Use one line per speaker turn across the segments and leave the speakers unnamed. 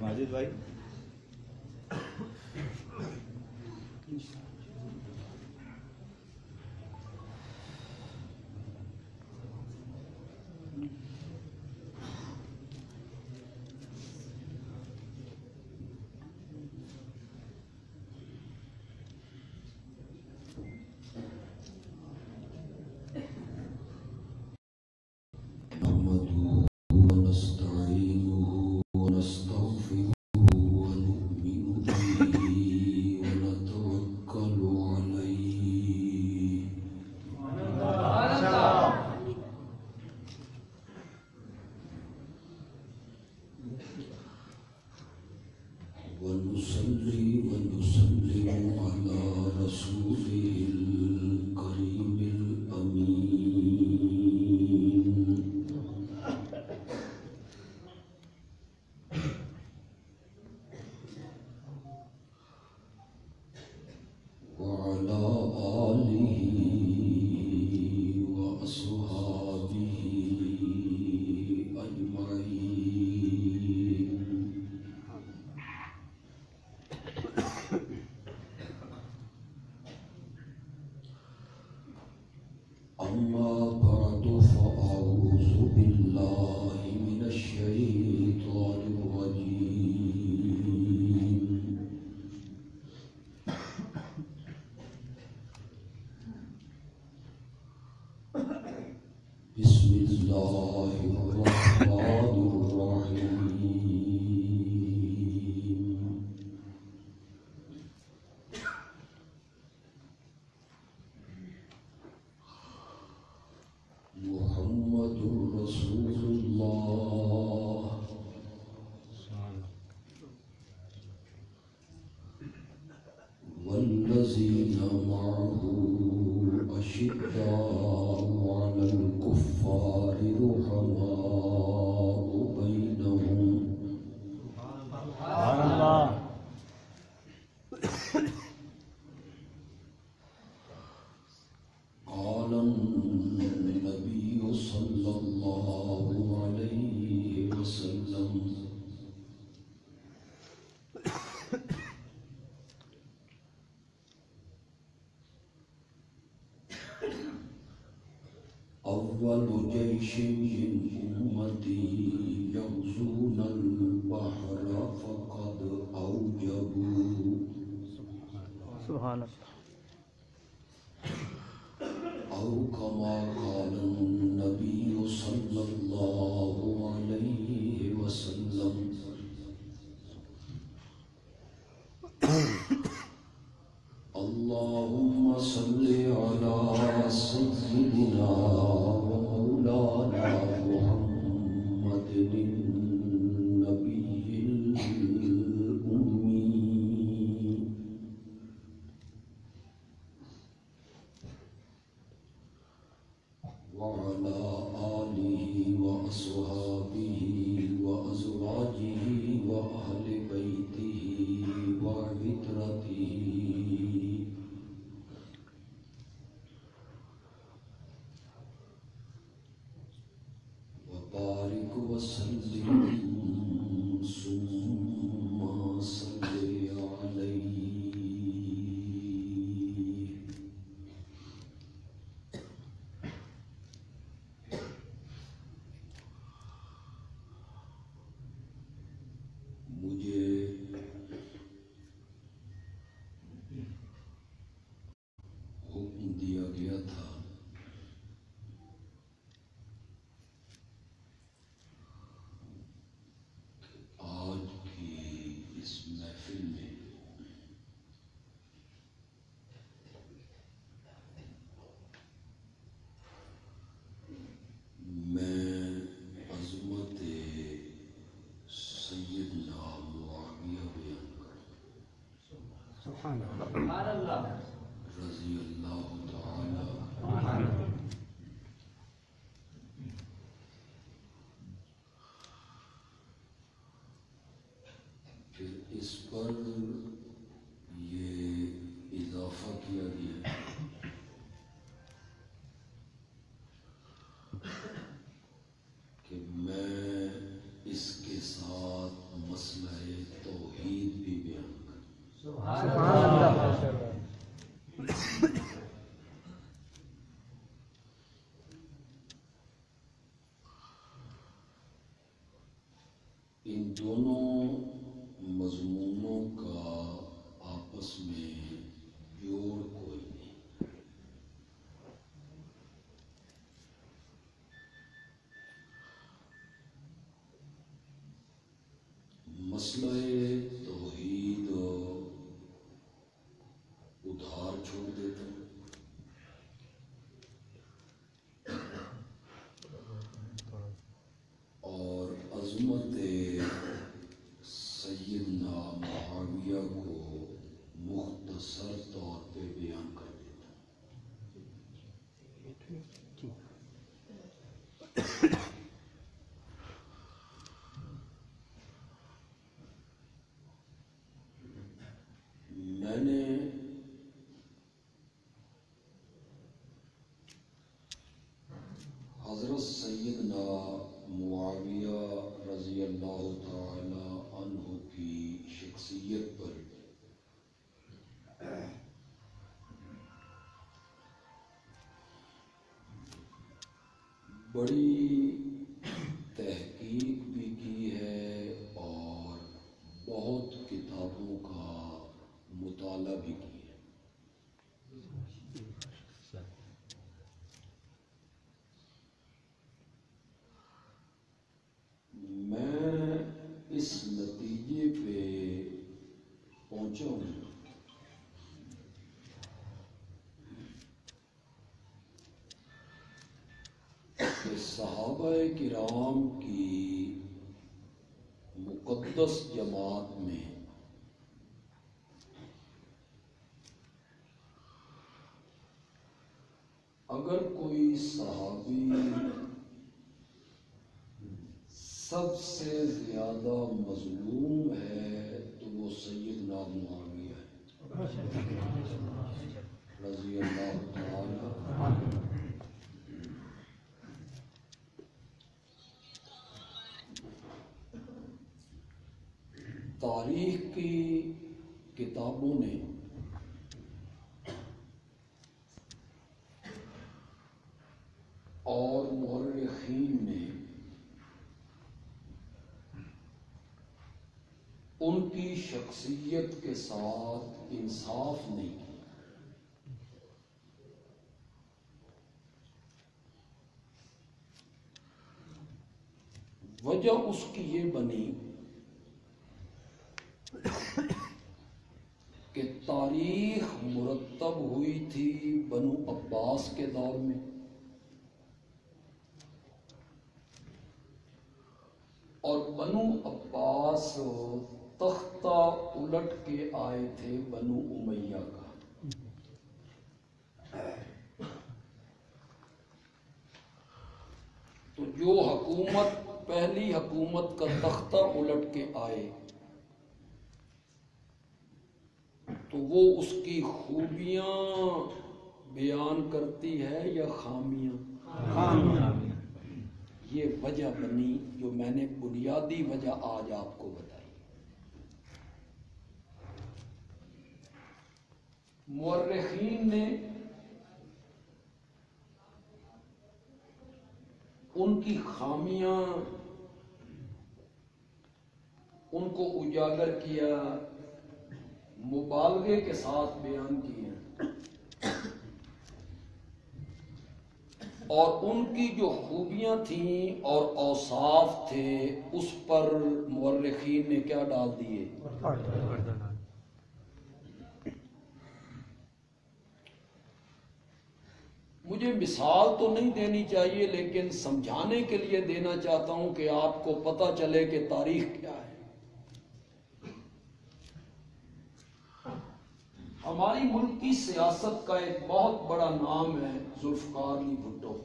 ماجد بھائی
والذين معه أشداء على الكفار رحماء بينهم سبحان الله قال النبي صلى الله عليه وسلم أول جيش من أمتي يغزون البحر فقد أوجبوا سبحان الله أو كما قال النبي صلى الله عليه وسلم اللهم صل على سيدنا ومولانا محمد النبي الأمي وعلى آله وأصحابه وأزواجه وأهل بيته وعترته وبارك وسلم ثم صل عليه مجھے حکم دیا گیا تھا آج کی اس محفل میں میں عظمت سیدنا معاویہ بیان کروں سبحان اللہ رضی اللہ تعالی عنہ۔ اس پر یہ اضافہ کیا گیا ہے کہ میں اس کے ساتھ مسئلہ توحید بھی بیان کروں۔
سبحان اللہ۔
ان دونوں مضمونوں کا آپس میں جوڑ کوئی نہیں۔ مسئلہ توحید ادھار چھوڑ دیتا ہوں اور عظمت سیدنا معاویہ کو مختصر طور پہ بیان کر دیتا ہوں۔ میں نے حضرت سیدنا معاویہ رضی اللہ تعالی عنہ کی شخصیت پر بڑی تحقیق بھی کی ہے اور بہت کتابوں کا مطالعہ بھی کیا ہے۔ میں اس نتیجے پہ پہنچا ہوں کہ صحابہ کرام کی مقدس جماعت میں اگر کوئی صحابی سب سے زیادہ مظلوم ہے تو وہ سیدنا معاویہ ہے رضی اللہ تعالی۔ تاریخ کی کتابوں نے اور مورخین نے ان کی شخصیت کے ساتھ انصاف نہیں کیا۔ وجہ اس کی یہ بنی کہ تاریخ مرتب ہوئی تھی بنو عباس کے دور میں، اور بنو عباس تختہ الٹ کے آئے تھے بنو امیہ کا۔ تو جو حکومت پہلی حکومت کا تختہ الٹ کے آئے تو وہ اس کی خوبیاں بیان کرتی ہے یا خامیاں؟ یہ وجہ بنی جو میں نے بنیادی وجہ آج آپ کو بتائی۔ مورخین نے ان کی خامیاں ان کو اجاگر کیا، مبالغے کے ساتھ بیان کیے، اور ان کی جو خوبیاں تھیں اور اوصاف تھے اس پر مورخین نے کیا ڈال دیے؟ مجھے مثال تو نہیں دینی چاہیے لیکن سمجھانے کے لیے دینا چاہتا ہوں کہ آپ کو پتہ چلے کہ تاریخ کیا ہے۔ ہماری ملک کی سیاست کا ایک بہت بڑا نام ہے ذوالفقار علی بھٹو۔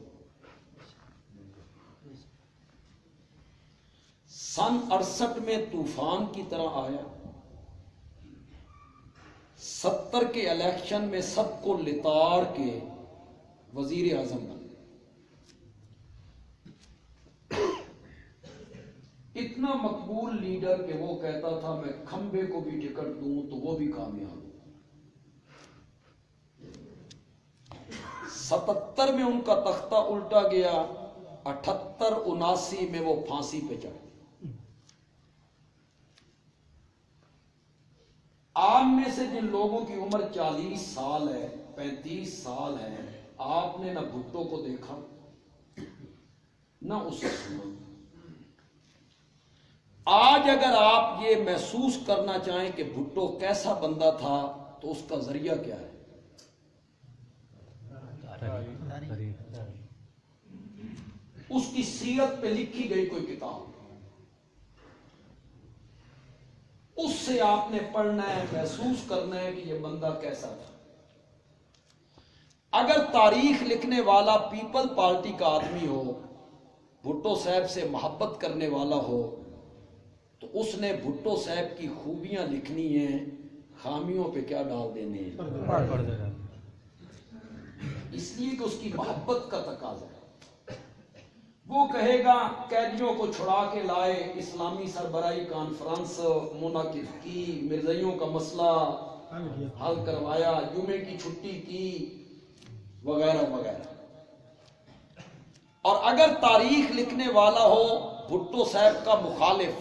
سن 68 میں طوفان کی طرح آیا 70 کے الیکشن میں سب کو لتاڑ کے وزیر اعظم بن گئے. اتنا مقبول لیڈر کہ وہ کہتا تھا میں کھمبے کو بھی ٹکٹ دوں تو وہ بھی کامیاب ہو. 77 میں ان کا تختہ الٹا گیا, 78-79 میں وہ پھانسی پہ چڑھ. آپ میں سے جن لوگوں کی عمر 40 سال ہے, 35 سال ہے, آپ نے نہ بھٹو کو دیکھا نہ اسے سنا. آج اگر آپ یہ محسوس کرنا چاہیں کہ بھٹو کیسا بندہ تھا تو اس کا ذریعہ کیا ہے؟ اس کی سیرت پہ لکھی گئی کوئی کتاب, اس سے آپ نے پڑھنا ہے, محسوس کرنا ہے کہ یہ بندہ کیسا تھا. اگر تاریخ لکھنے والا پیپل پارٹی کا آدمی ہو, بھٹو صاحب سے محبت کرنے والا ہو, تو اس نے بھٹو صاحب کی خوبیاں لکھنی ہیں, خامیوں پہ کیا ڈال دینے ہیں. اس لیے کہ اس کی محبت کا تقاضا ہے. وہ کہے گا قیدیوں کو چھڑا کے لائے, اسلامی سربراہی کانفرنس منعقد کی, مرزائیوں کا مسئلہ حل کروایا, جمعے کی چھٹی کی, وغیرہ وغیرہ. اور اگر تاریخ لکھنے والا ہو بھٹو صاحب کا مخالف,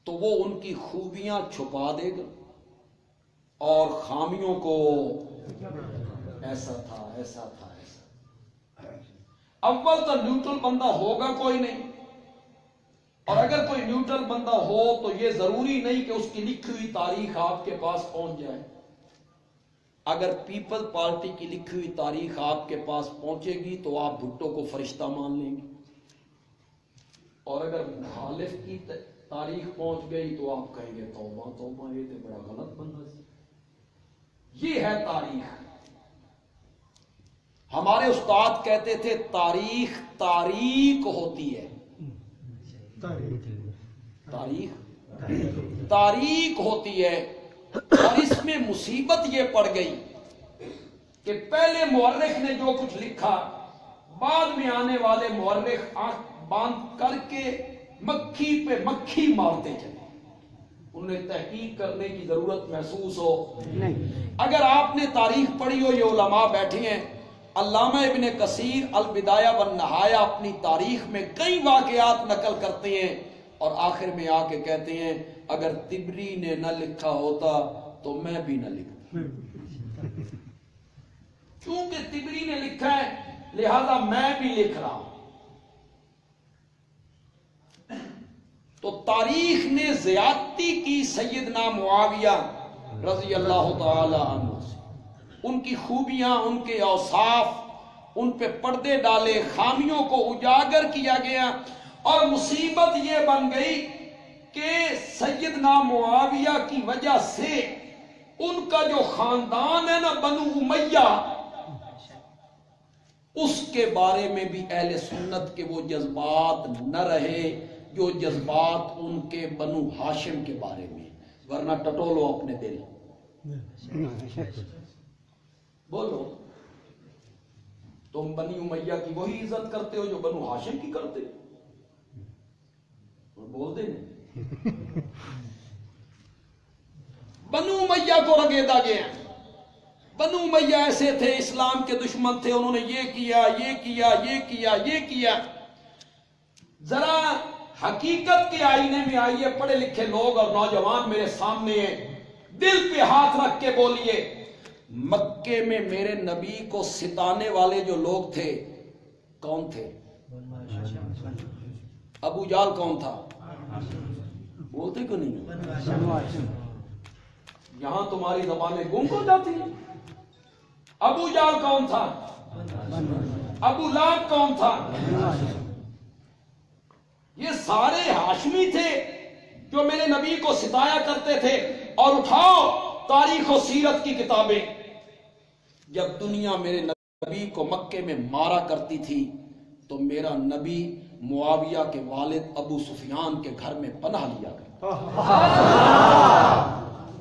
تو وہ ان کی خوبیاں چھپا دے گا اور خامیوں کو ایسا تھا ایسا تھا ایسا. اول تو نیوٹرل بندہ ہوگا کوئی نہیں, اور اگر کوئی نیوٹرل بندہ ہو تو یہ ضروری نہیں کہ اس کی لکھی ہوئی تاریخ آپ کے پاس پہنچ جائے. اگر پیپل پارٹی کی لکھی ہوئی تاریخ آپ کے پاس پہنچے گی تو آپ بھٹو کو فرشتہ مان لیں گے, اور اگر مخالف کی تاریخ پہنچ گئی تو آپ کہیں گے توبہ توبہ, یہ تو بڑا غلط بندہ سی. یہ ہے تاریخ. ہمارے استاد کہتے تھے تاریخ تاریخ ہوتی ہے, تاریخ تاریخ ہوتی ہے. اور اس میں مصیبت یہ پڑ گئی کہ پہلے مورخ نے جو کچھ لکھا, بعد میں آنے والے مورخ آنکھ باندھ کر کے مکھی پہ مکھی مارتے چلے. انہیں تحقیق کرنے کی ضرورت محسوس ہو نہیں. اگر آپ نے تاریخ پڑھی ہو, یہ علماء بیٹھے ہیں, علامہ ابن کثیر البدایہ والنہایہ اپنی تاریخ میں کئی واقعات نقل کرتے ہیں, اور آخر میں آ کے کہتے ہیں اگر طبری نے نہ لکھا ہوتا تو میں بھی نہ لکھتا. کیونکہ طبری نے لکھا ہے لہذا میں بھی لکھ رہا ہوں. تو تاریخ نے زیادتی کی سیدنا معاویہ رضی اللہ تعالی عنہ سے. ان کی خوبیاں, ان کے اوصاف, ان پہ پردے ڈالے, خامیوں کو اجاگر کیا گیا. اور مصیبت یہ بن گئی کہ سیدنا معاویہ کی وجہ سے ان کا جو خاندان ہے نا بنو امیہ, اس کے بارے میں بھی اہل سنت کے وہ جذبات نہ رہے جو جذبات ان کے بنو ہاشم کے بارے میں. ورنہ ٹٹولو اپنے دل, بولو تم بنی امیہ کی وہی عزت کرتے ہو جو بنو ہاشم کی کرتے ہو, بول دے نہیں. بنو امیہ کو رگیدا گیا. بنو امیہ ایسے تھے, اسلام کے دشمن تھے, انہوں نے یہ کیا یہ کیا یہ کیا یہ کیا. ذرا حقیقت کے آئینے میں آئیے, پڑھے لکھے لوگ اور نوجوان میرے سامنے ہیں, دل پہ ہاتھ رکھ کے بولیے, مکے میں میرے نبی کو ستانے والے جو لوگ تھے کون تھے؟ ابو جال کون تھا؟ بولتے کیوں نہیں؟ یہاں تمہاری زبانیں گم ہو جاتی ہیں. ابو جال کون تھا؟ ابو لہب کون تھا؟ یہ سارے ہاشمی تھے جو میرے نبی کو ستایا کرتے تھے. اور اٹھاؤ تاریخ و سیرت کی کتابیں, جب دنیا میرے نبی کو مکے میں مارا کرتی تھی تو میرا نبی معاویہ کے والد ابو سفیان کے گھر میں پناہ لیا کرتا.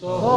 100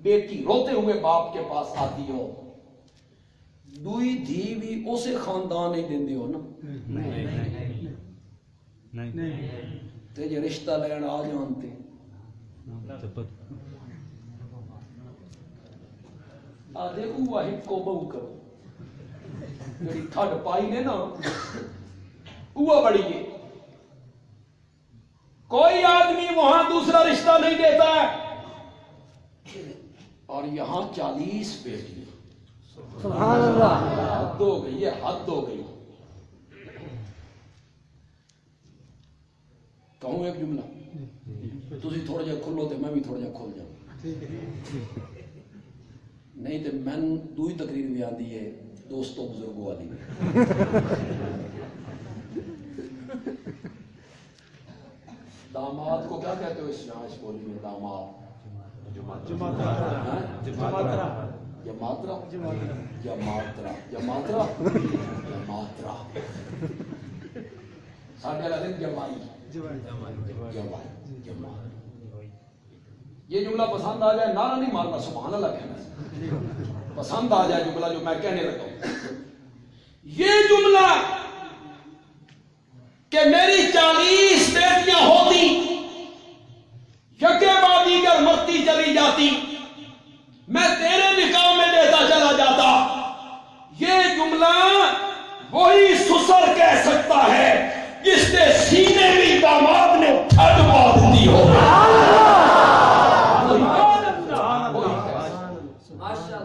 بیٹی روتے ہوئے باپ کے پاس آتی ہو، دوئی دھی بھی اسے خاندان ہی دیں ہو نا، تے جے رشتہ لین آ جانتے آدھے اوہ ہی کو بہو کرو، جڑی تھڑ پائی نے نا اوہ بڑی ہے. کوئی آدمی وہاں دوسرا رشتہ نہیں دیتا ہے، اور یہاں 40 بیٹیاں.
سبحان اللہ.
حد ہو گئی ہے، حد ہو گئی. کہوں ایک جملہ، تسی تھوڑا جا کھلو تے میں بھی تھوڑا جا کھل جاؤں، نہیں تے میں دوئی تقریر بھی آتی ہے دوستوں بزرگوں والی. داماد کو کیا کہتے ہو اس بولی میں؟ داماد جماترا جماترا جماترا جماترا جماترا ساڈے والے دن جمائی جمائی جمائی. یہ جملہ پسند آ جائے نعرہ نہیں مارنا، سبحان اللہ کہنا، پسند آ جائے جملہ جو میں کہنے لگا ہوں. یہ جملہ کہ میری 40 بیٹیاں ہوتی یکے بعد دیگر مرتی چلی جاتی، میں تیرے نکاح میں دیتا چلا جاتا، یہ جملہ وہی سسر کہہ سکتا ہے جس کے سینے میں داماد نے ٹھڈ باندھ دی ہو.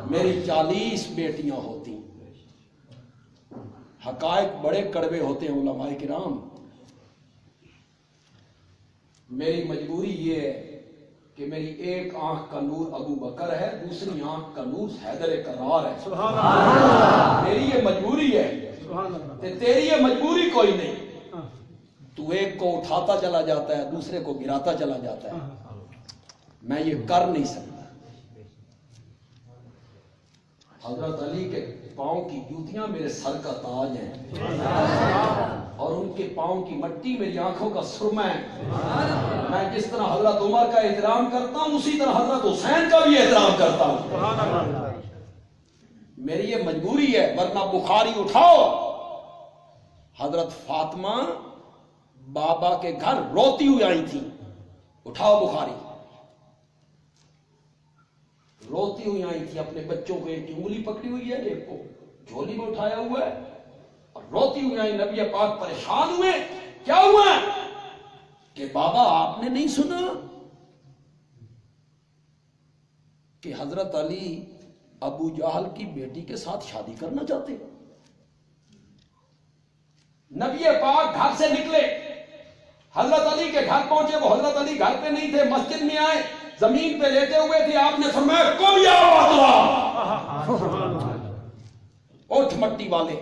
میری 40 بیٹیاں ہوتی. حقائق بڑے کڑوے ہوتے ہیں علماء کرام. میری مجبوری یہ ہے کہ میری ایک آنکھ کا نور ابو بکر ہے، دوسری آنکھ کا نور حیدر کرار ہے. سبحان اللہ. میری یہ مجبوری ہے، تیری یہ مجبوری کوئی نہیں. تو ایک کو اٹھاتا چلا جاتا ہے، دوسرے کو گراتا چلا جاتا ہے. میں یہ کر نہیں سکتا. حضرت علی کے پاؤں کی جوتیاں میرے سر کا تاج ہیں، اور ان کے پاؤں کی مٹی میری آنکھوں کا سرمہ ہے. میں جس طرح حضرت عمر کا احترام کرتا ہوں اسی طرح حضرت حسین کا بھی احترام کرتا ہوں. میری یہ مجبوری ہے، ورنہ بخاری اٹھاؤ. حضرت فاطمہ بابا کے گھر روتی ہوئی آئی تھی، اٹھاؤ بخاری. روتی ہوئی آئی تھی، اپنے بچوں کو ایک انگلی پکڑی ہوئی ہے، ایک کو جھولی میں اٹھایا ہوا ہے، اور روتی ہوئی آئی. نبی پاک پریشان ہوئے، کیا ہوا کہ بابا آپ نے نہیں سنا کہ حضرت علی ابو جہل کی بیٹی کے ساتھ شادی کرنا چاہتے؟ نبی پاک گھر سے نکلے، حضرت علی کے گھر پہنچے. وہ حضرت علی گھر پہ نہیں تھے، مسجد میں آئے، زمین پہ لیٹے ہوئے تھے. آپ نے فرمایا کم یا وطلا، اٹھ مٹی والے.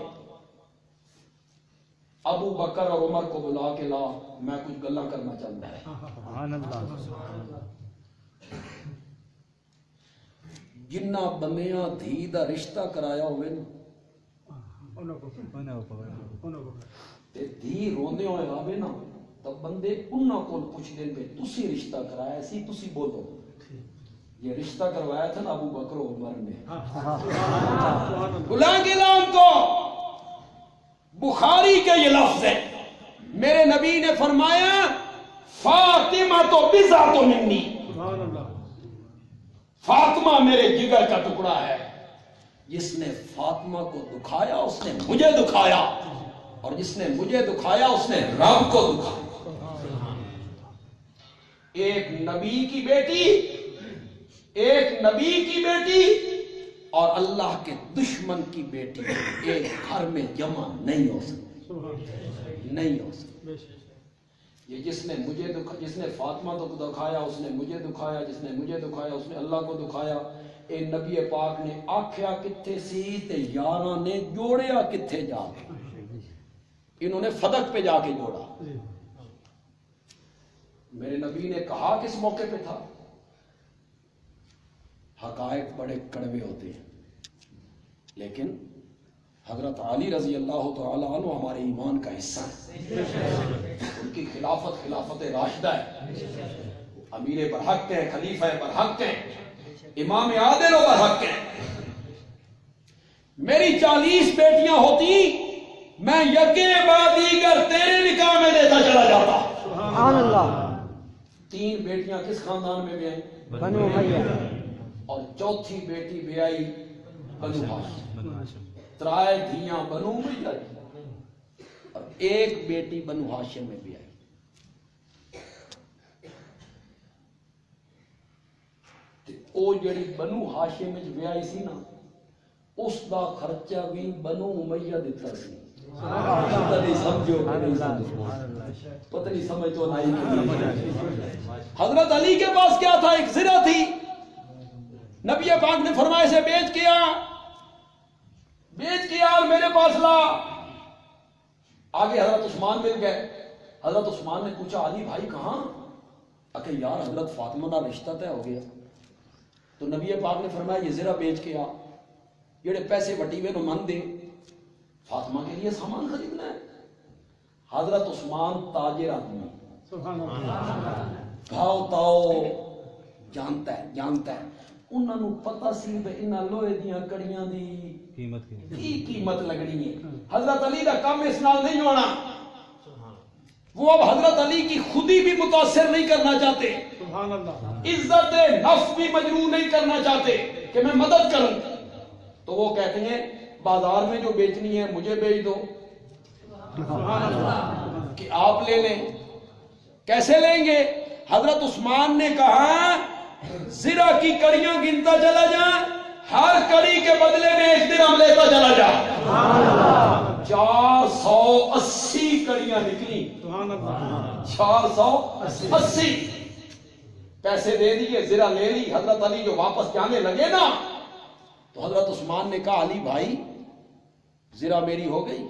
ابو بکر اور عمر کو بلا کے لا، میں کچھ گلاں کرنا چاہتا ہے. جنہ بندیاں دھی دا رشتہ کرایا ہوئے تے دھی روندے ہوئے آوے نا، تو بندے انہاں کو پوچھ دیں گے تسی رشتہ کرایا سی، تسی بولو. یہ رشتہ کروایا تھا نا ابو بکر و عمر نے. بلائیں گے نا ان کو. بخاری کے یہ لفظ ہے، میرے نبی نے فرمایا فاطمہ تو بضعۃ منی، فاطمہ میرے جگر کا ٹکڑا ہے. جس نے فاطمہ کو دکھایا اس نے مجھے دکھایا، اور جس نے مجھے دکھایا اس نے رب کو دکھایا. ایک نبی کی بیٹی، ایک نبی کی بیٹی اور اللہ کے دشمن کی بیٹی ایک گھر میں جمع نہیں ہو سکتی، نہیں ہو سکتی. یہ جس نے فاطمہ کو دکھایا اس نے مجھے دکھایا، جس نے مجھے دکھایا اس نے اللہ کو دکھایا. اے نبی پاک نے آکھیا کتھے سی تے یاراں نے جوڑیا کتھے جا کے. انہوں نے فدق پہ جا کے جوڑا. میرے نبی نے کہا کس موقع پہ تھا؟ حقائق بڑے کڑوے ہوتے ہیں، لیکن حضرت علی رضی اللہ تعالی عنہ ہمارے ایمان کا حصہ ہے. ان کی خلافت راشدہ ہے، امیر برحق ہیں، خلیفہ برحق ہیں. امام عادل و برحق ہیں. میری 40 بیٹیاں ہوتی میں یکے بعد دیگر تیرے نکاح میں دیتا چلا جاتا.
سبحان اللہ.
3 بیٹیاں کس خاندان میں بھی آئیں؟
بنو امیہ.
اور چوتھی بیٹی بھی آئی بنو ہاشم. 3 دھیاں بنو امیہ اور 1 بیٹی بنو ہاشم میں بھی آئی. وہ جڑی بنو ہاشم وچ ویائی سی نا اس دا خرچہ بھی بنو امیہ دیتا سی. پتہ نہیں سمجھو پتہ نہیں سمجھ تو نہیں. حضرت علی کے پاس کیا تھا؟ ایک زرہ تھی. نبی پاک نے فرمایا اسے بیچ کیا اور میرے پاس لا. آگے حضرت عثمان مل گئے. حضرت عثمان نے پوچھا علی بھائی کہاں؟ کہ یار حضرت فاطمہ کا رشتہ طے ہو گیا. تو نبی پاک نے فرمایا یہ زرہ بیچ کے آ، جڑے پیسے وٹی ہوئے نو من دے، فاطمہ کے لیے سامان خریدنا ہے. حضرت عثمان تاجر آدمی، گھاؤ تاؤ جانتا ہے. انہوں نے پتہ سی کہ انہاں لوہے دیاں کڑیاں دی قیمت لگنی ہے. حضرت علی دا کام اس نال نہیں ہونا. وہ اب حضرت علی کی خودی بھی متاثر نہیں کرنا چاہتے، عزت نفس بھی مجروح نہیں کرنا چاہتے کہ میں مدد کروں. تو وہ کہتے ہیں بازار میں جو بیچنی ہے مجھے بیچ دو کہ آپ لے لیں. کیسے لیں گے؟ حضرت عثمان نے کہا زرہ کی کڑیاں گنتا چلا جا، ہر کڑی کے بدلے میں 1 درہم لیتا چلا جا. 480 کڑیاں نکلی. 480 پیسے دے دیے، زرہ لے لی. حضرت علی جو واپس جانے لگے نا تو حضرت عثمان نے کہا علی بھائی زرہ میری ہو گئی،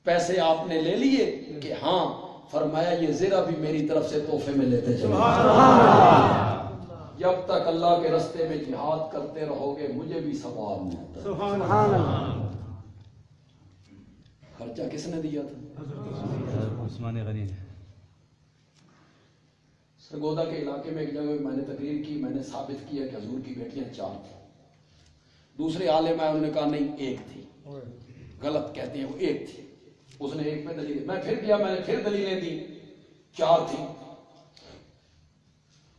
پیسے آپ نے لے لیے؟ کہ ہاں. فرمایا یہ زرہ بھی میری طرف سے تحفے میں لیتے چلو. جب تک اللہ کے رستے میں جہاد کرتے رہو گے مجھے بھی ثواب ملتا ہے. خرچہ کس نے دیا تھا؟
عثمان غنی.
سرگودا کے علاقے میں ایک جگہ میں نے تقریر کی، میں نے ثابت کیا کہ حضور کی بیٹیاں 4 تھیں. دوسرے عالم آئے، انہوں نے کہا نہیں 1 تھی. غلط کہتے ہیں، وہ 1 تھی. اس نے 1 پہ دلیل، میں پھر گیا، میں نے پھر دلیلیں دی، 4 تھی.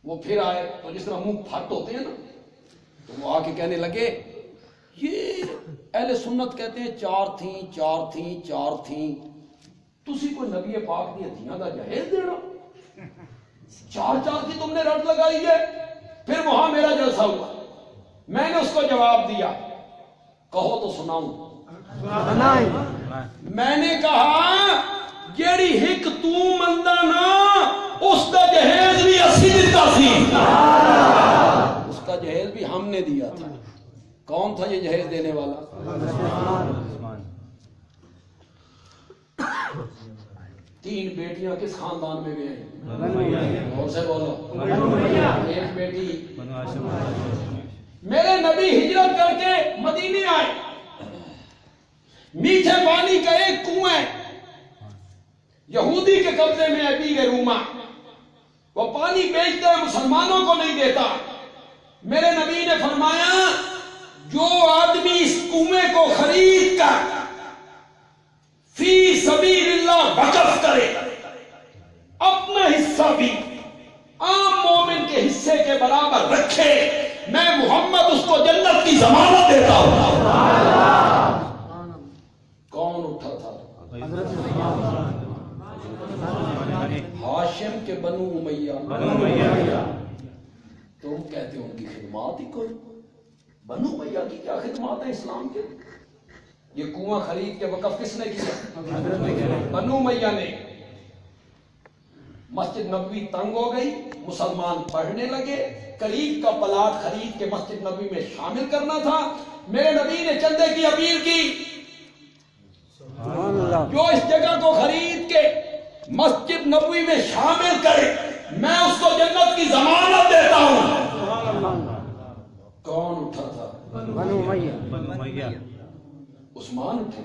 وہ پھر آئے تو جس طرح منہ پھٹ ہوتے ہیں نا، تو وہ آ کے کہنے لگے یہ اہل سنت کہتے ہیں 4 تھیں. تسی کوئی نبی پاک دی ہدیاں دا جہیز دینا، 4 کی تم نے رٹ لگائی ہے. پھر وہاں میرا جلسہ ہوا، میں نے اس کو جواب دیا، کہو تو سناؤں. میں نے کہا جیڑی ہک تو مندا نا اس کا جہیز بھی اسی دیتا سی. اس کا جہیز بھی ہم نے دیا تھا. کون تھا یہ جہیز دینے والا؟ تین بیٹیاں کس خاندان میں گئے ہیں؟ اور سے بولو. ایک بیٹی میرے نبی ہجرت کر کے مدینے آئے. میٹھے پانی کا ایک کنواں ہے یہودی کے قبضے میں ہے، بیر روما. وہ پانی بیچتا ہے، مسلمانوں کو نہیں دیتا. میرے نبی نے فرمایا جو آدمی اس کنویں کو خرید کر فی سبیل اللہ وقف کرے، اپنا حصہ بھی عام مومن کے حصے کے برابر رکھے، میں محمد اس کو جنت کی ضمانت دیتا ہوں. کون اٹھا تھا؟ ہاشم کے بنو امیہ. تم کہتے ہو ان کی خدمات ہی کوئی. بنو امیہ کی کیا خدمات ہے اسلام کے؟ یہ کنواں خرید کے وقف کس نے کیا؟ بنو امیہ نے. مسجد نبوی تنگ ہو گئی، مسلمان پڑھنے لگے، قریب کا پلاٹ خرید کے مسجد نبوی میں شامل کرنا تھا. میرے نبی نے چندے کی اپیل کی، جو اس جگہ کو خرید کے مسجد نبوی میں شامل کرے میں اس کو جنت کی ضمانت دیتا ہوں. کون اٹھا تھا؟
بنو امیہ.
عثمان اٹھے.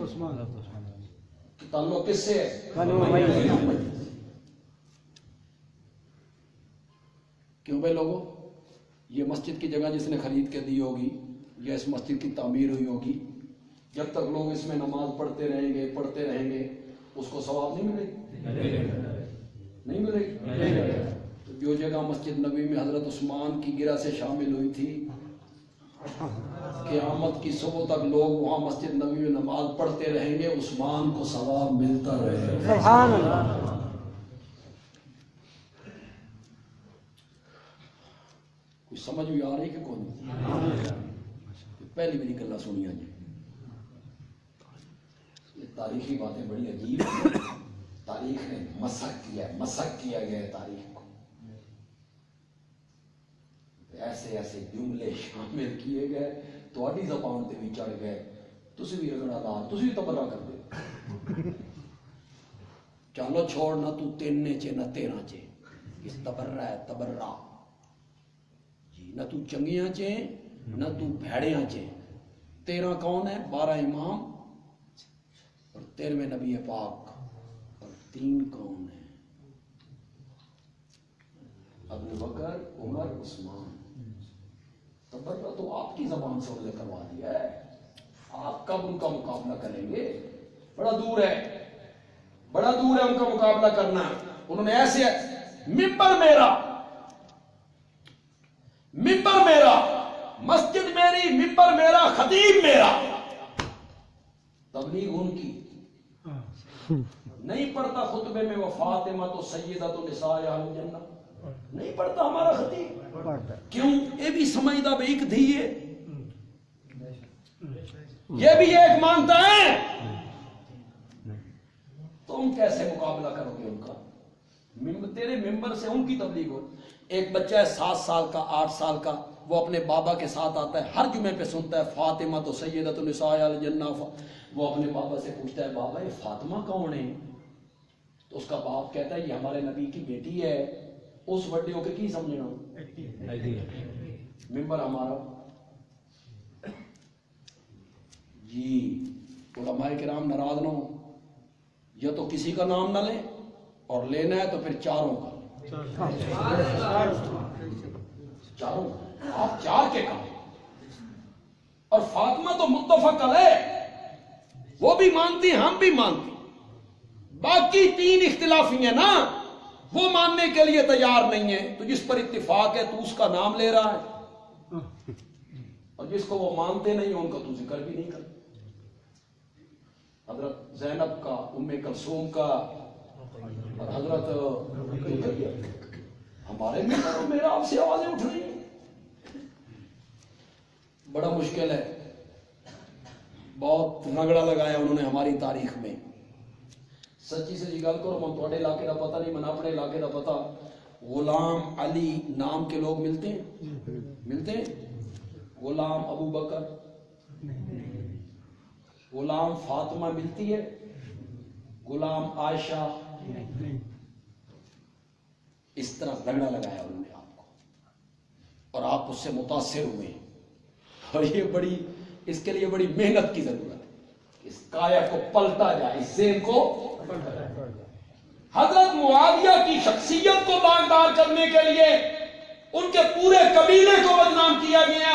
تعلق کس سے ہے؟
بنو امیہ.
کیوں بھائی لوگوں؟ یہ مسجد کی جگہ جس نے خرید کے دی ہوگی یا اس مسجد کی تعمیر ہوئی ہوگی، جب تک لوگ اس میں نماز پڑھتے رہیں گے اس کو ثواب نہیں ملے گی، نہیں ملے گی۔ تو جو جگہ مسجد نبی میں حضرت عثمان کی گرہ سے شامل ہوئی تھی، قیامت کی صبح تک لوگ وہاں مسجد نبی میں نماز پڑھتے رہیں گے، عثمان کو ثواب ملتا رہے گا۔
سبحان اللہ۔
کچھ سمجھ بھی آ رہی کہ کون؟ پہلی میری گلا سنیا جی، یہ تاریخی باتیں بڑی عجیب ہیں، تاریخ نے مسخ کیا گیا ہے تاریخ کو، ایسے ایسے جملے شامل کیے گئے تھوڑی زبان تے بھی چڑھ گئے، تسی بھی رگڑا لا، تسی بھی تبرہ کر دے، چلو چھوڑ نہ تو تینے چے نہ تیرہ چے، اس تبرہ ہے تبرہ جی، نہ تو چنگیاں چے نہ تو بھیڑیاں چے، تیرہ کون ہے؟ 12 امام اور 13ویں نبی پاک، اور 3 کون ہیں؟ ابو بکر، عمر، عثمان۔ تبرہ تو آپ کی زبان سے انہوں نے کروا دیا ہے، آپ کب ان کا مقابلہ کریں گے؟ بڑا دور ہے ان کا مقابلہ کرنا۔ انہوں نے ایسے ممبر میرا، مسجد میری، ممبر میرا، خطیب میرا، تبلیغ ان کی، نہیں پڑھتا خطبے میں وہ فاطمہ تو سیدہ تو نساء اہل الجنہ، نہیں پڑھتا ہمارا خطیب، کیوں؟ یہ بھی سمجھدا بھئی ایک دھی ہے، یہ بھی ایک مانتا ہے، تم کیسے مقابلہ کرو گے ان کا؟ تیرے ممبر سے ان کی تبلیغ ہو۔ ایک بچہ ہے 7 سال کا، 8 سال کا، وہ اپنے بابا کے ساتھ آتا ہے، ہر جمعے پہ سنتا ہے فاطمہ تو سیدۃ النساء الجنہ، وہ اپنے بابا سے پوچھتا ہے بابا یہ فاطمہ کون ہے؟ تو اس کا باپ کہتا ہے یہ ہمارے نبی کی بیٹی ہے۔ اس وڈے ہو کے کی سمجھنا؟ ممبر ہمارا جی، علماء کرام ناراض نہ ہو، یا تو کسی کا نام نہ لیں اور لینا ہے تو پھر چاروں کا، چاروں، آپ 4 کے کام۔ اور فاطمہ تو متفق علیہ، وہ بھی مانتی ہم بھی مانتی، باقی 3 اختلافی ہیں نا، وہ ماننے کے لیے تیار نہیں ہے، تو جس پر اتفاق ہے تو اس کا نام لے رہا ہے، اور جس کو وہ مانتے نہیں ان کا تو ذکر بھی نہیں کرتا۔ حضرت زینب کا، ام کلثوم کا، اور حضرت ہمارے میں میرا آپ سے آوازیں اٹھ رہی ہیں، بڑا مشکل ہے، بہت رگڑا لگایا انہوں نے ہماری تاریخ میں۔ سچی سے جی گل کرو، من تھوڑے علاقے کا پتہ نہیں، من اپنے علاقے کا پتہ، غلام علی نام کے لوگ ملتے ہیں؟ غلام ابو بکر، غلام فاطمہ ملتی ہے؟ غلام عائشہ؟ اس طرح رگڑا لگایا انہوں نے آپ کو، اور آپ اس سے متاثر ہوئے، اور یہ اس کے لیے بڑی محنت کی ضرورت ہے، اس کایا کو پلٹا جائے، اس ذہن کو۔ حضرت معاویہ کی شخصیت کو داغدار کرنے کے لیے ان کے پورے قبیلے کو بدنام کیا گیا،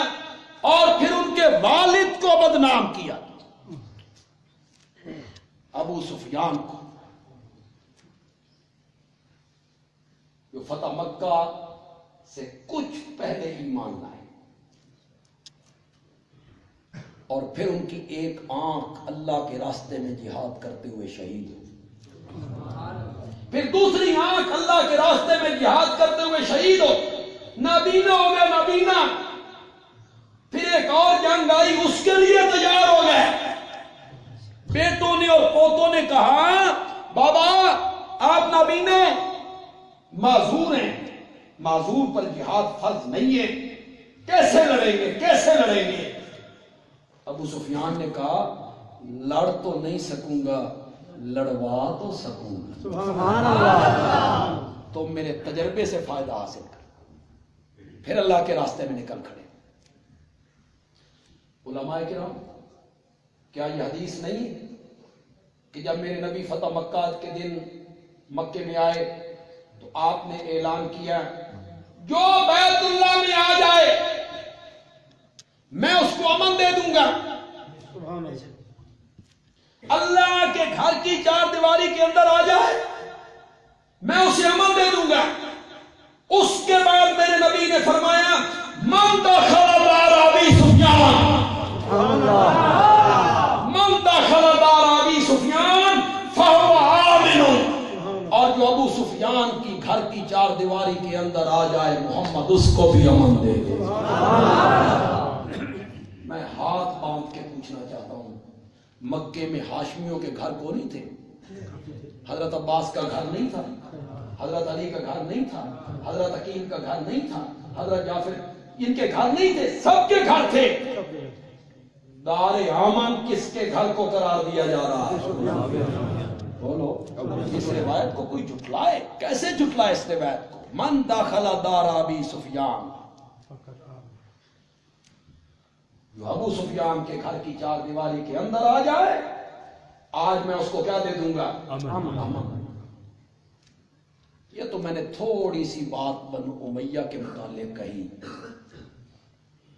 اور پھر ان کے والد کو بدنام کیا، ابو سفیان کو، جو فتح مکہ سے کچھ پہلے ایمان لائے، اور پھر ان کی ایک آنکھ اللہ کے راستے میں جہاد کرتے ہوئے شہید ہو، پھر دوسری آنکھ اللہ کے راستے میں جہاد کرتے ہوئے شہید ہو، نابینا ہو گئے، نابینا، پھر ایک اور جنگ آئی، اس کے لیے تیار ہو گئے، بیٹوں نے اور پوتوں نے کہا بابا آپ نابینا معذور ہیں، معذور پر جہاد فرض نہیں ہے، کیسے لڑیں گے؟ ابو سفیان نے کہا لڑ تو نہیں سکوں گا، لڑوا تو سکوں گا،
سبحان اللہ،
تم میرے تجربے سے فائدہ حاصل کر، پھر اللہ کے راستے میں نکل کھڑے۔ علماء کرام، کیا یہ حدیث نہیں کہ جب میرے نبی فتح مکہ کے دن مکے میں آئے تو آپ نے اعلان کیا جو بیت اللہ میں آ جائے میں اس کو امن دے دوں گا. اللہ کے گھر کی چار دیواری کے اندر آ جائے میں اسے امن دے دوں گا. اس کے بعد میرے نبی نے فرمایا من دخل دار ابی سفیان، من دخل دار ابی سفیان فهو آمن، اور جو ابو سفیان کی گھر کی چار دیواری کے اندر آ جائے محمد اس کو بھی امن دے دے. میں ہاتھ باندھ کے پوچھنا چاہتا ہوں، مکے میں ہاشمیوں کے گھر کو نہیں تھے؟ حضرت عباس کا گھر نہیں تھا، حضرت علی کا گھر نہیں تھا، حضرت عقیل کا گھر نہیں تھا، حضرت جعفر، ان کے گھر نہیں تھے؟ سب کے گھر تھے. دار امن کس کے گھر کو قرار دیا جا رہا ہے؟ بولو. اس روایت کو کوئی جھٹلائے؟ کیسے جھٹلائے اس روایت کو؟ من داخل دار ابی سفیان، جو ابو سفیان کے گھر کی چار دیواری کے اندر آ جائے آج میں اس کو کیا دے دوں گا؟ امن. یہ تو میں نے تھوڑی سی بات بنو امیہ کے متعلق کہی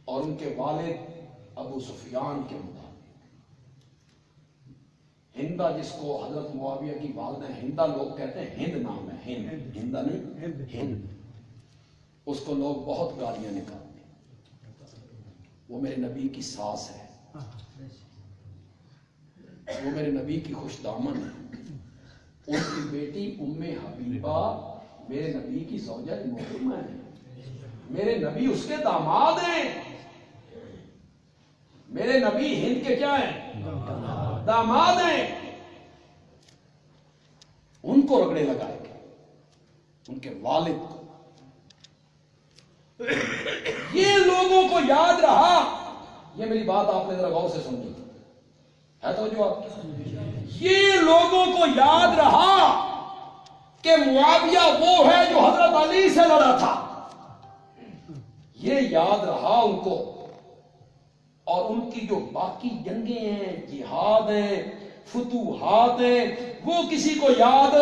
اور ان کے والد ابو سفیان کے متعلق. ہندا جس کو حضرت معاویہ کی والدہ ہندا لوگ کہتے ہیں، ہند نام ہے، ہند، ہندا نہیں ہند. اس کو لوگ بہت گالیاں نکالتے ہیں. وہ میرے نبی کی ساس ہے، وہ میرے نبی کی خوش دامن ہے. اس کی بیٹی ام حبیبہ میرے نبی کی زوجہ محترمہ ہے. میرے نبی اس کے داماد ہیں. میرے نبی ہند کے کیا ہیں؟ داماد ہیں. ان کو رگڑے لگائے گے، ان کے والد کو. یہ لوگوں کو یاد رہا. یہ میری بات آپ نے ذرا غور سے سنی ہے تو جو یہ لوگوں کو یاد رہا کہ معاویہ وہ ہے جو حضرت علی سے لڑا تھا. یہ یاد رہا ان کو. اور ان کی جو باقی جنگیں ہیں، جہاد ہیں، فتوحات ہیں، وہ کسی کو یاد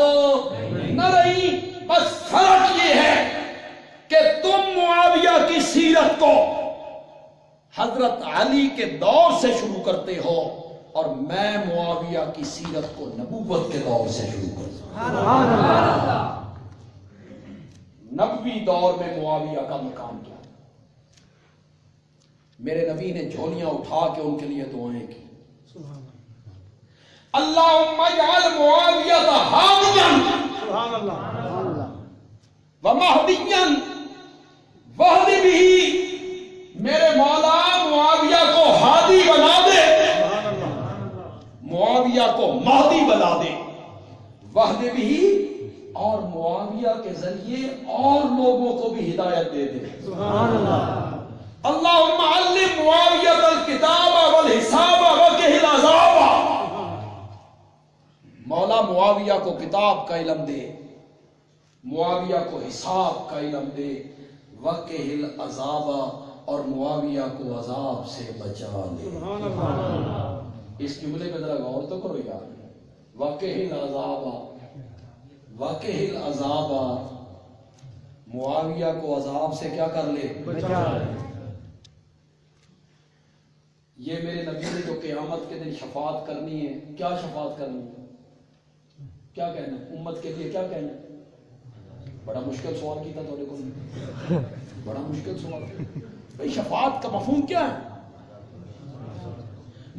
نہ رہی. بس فرق یہ ہے کہ تم معاویہ کی سیرت کو حضرت علی کے دور سے شروع کرتے ہو اور میں معاویہ کی سیرت کو نبوت کے دور سے شروع کرتا ہوں. نبوی دور میں معاویہ کا مقام کیا؟ میرے نبی نے جھولیاں اٹھا کے ان کے لیے دعائیں کی. اللہم اجعل معاویہ ہادیا ومہدیا واہد بہ. میرے مولا معاویہ کو ہادی بنا دے، معاویہ کو مہدی بنا دے، واہد بہ، اور معاویہ کے ذریعے اور لوگوں کو بھی ہدایت دے دے. اللہم علم معاویہ الکتاب والحساب وقہ العذاب. مولا معاویہ کو کتاب کا علم دے، معاویہ کو حساب کا علم دے، وقہ العذاب، اور معاویہ کو عذاب سے بچا لے. اس جملے پہ ذرا غور تو کرو یار. وقہ العذاب، وقہ العذاب، معاویہ کو عذاب سے کیا کر لے؟ بچا لے. یہ میرے نبی نے جو قیامت کے دن شفاعت کرنی ہے، کیا شفاعت کرنی ہے؟ کیا کہنا ہے امت کے لیے؟ کیا کہنا ہے؟ بڑا مشکل سوال کیا تھا تو بڑا مشکل سوال. بھئی شفاعت کا مفہوم کیا ہے؟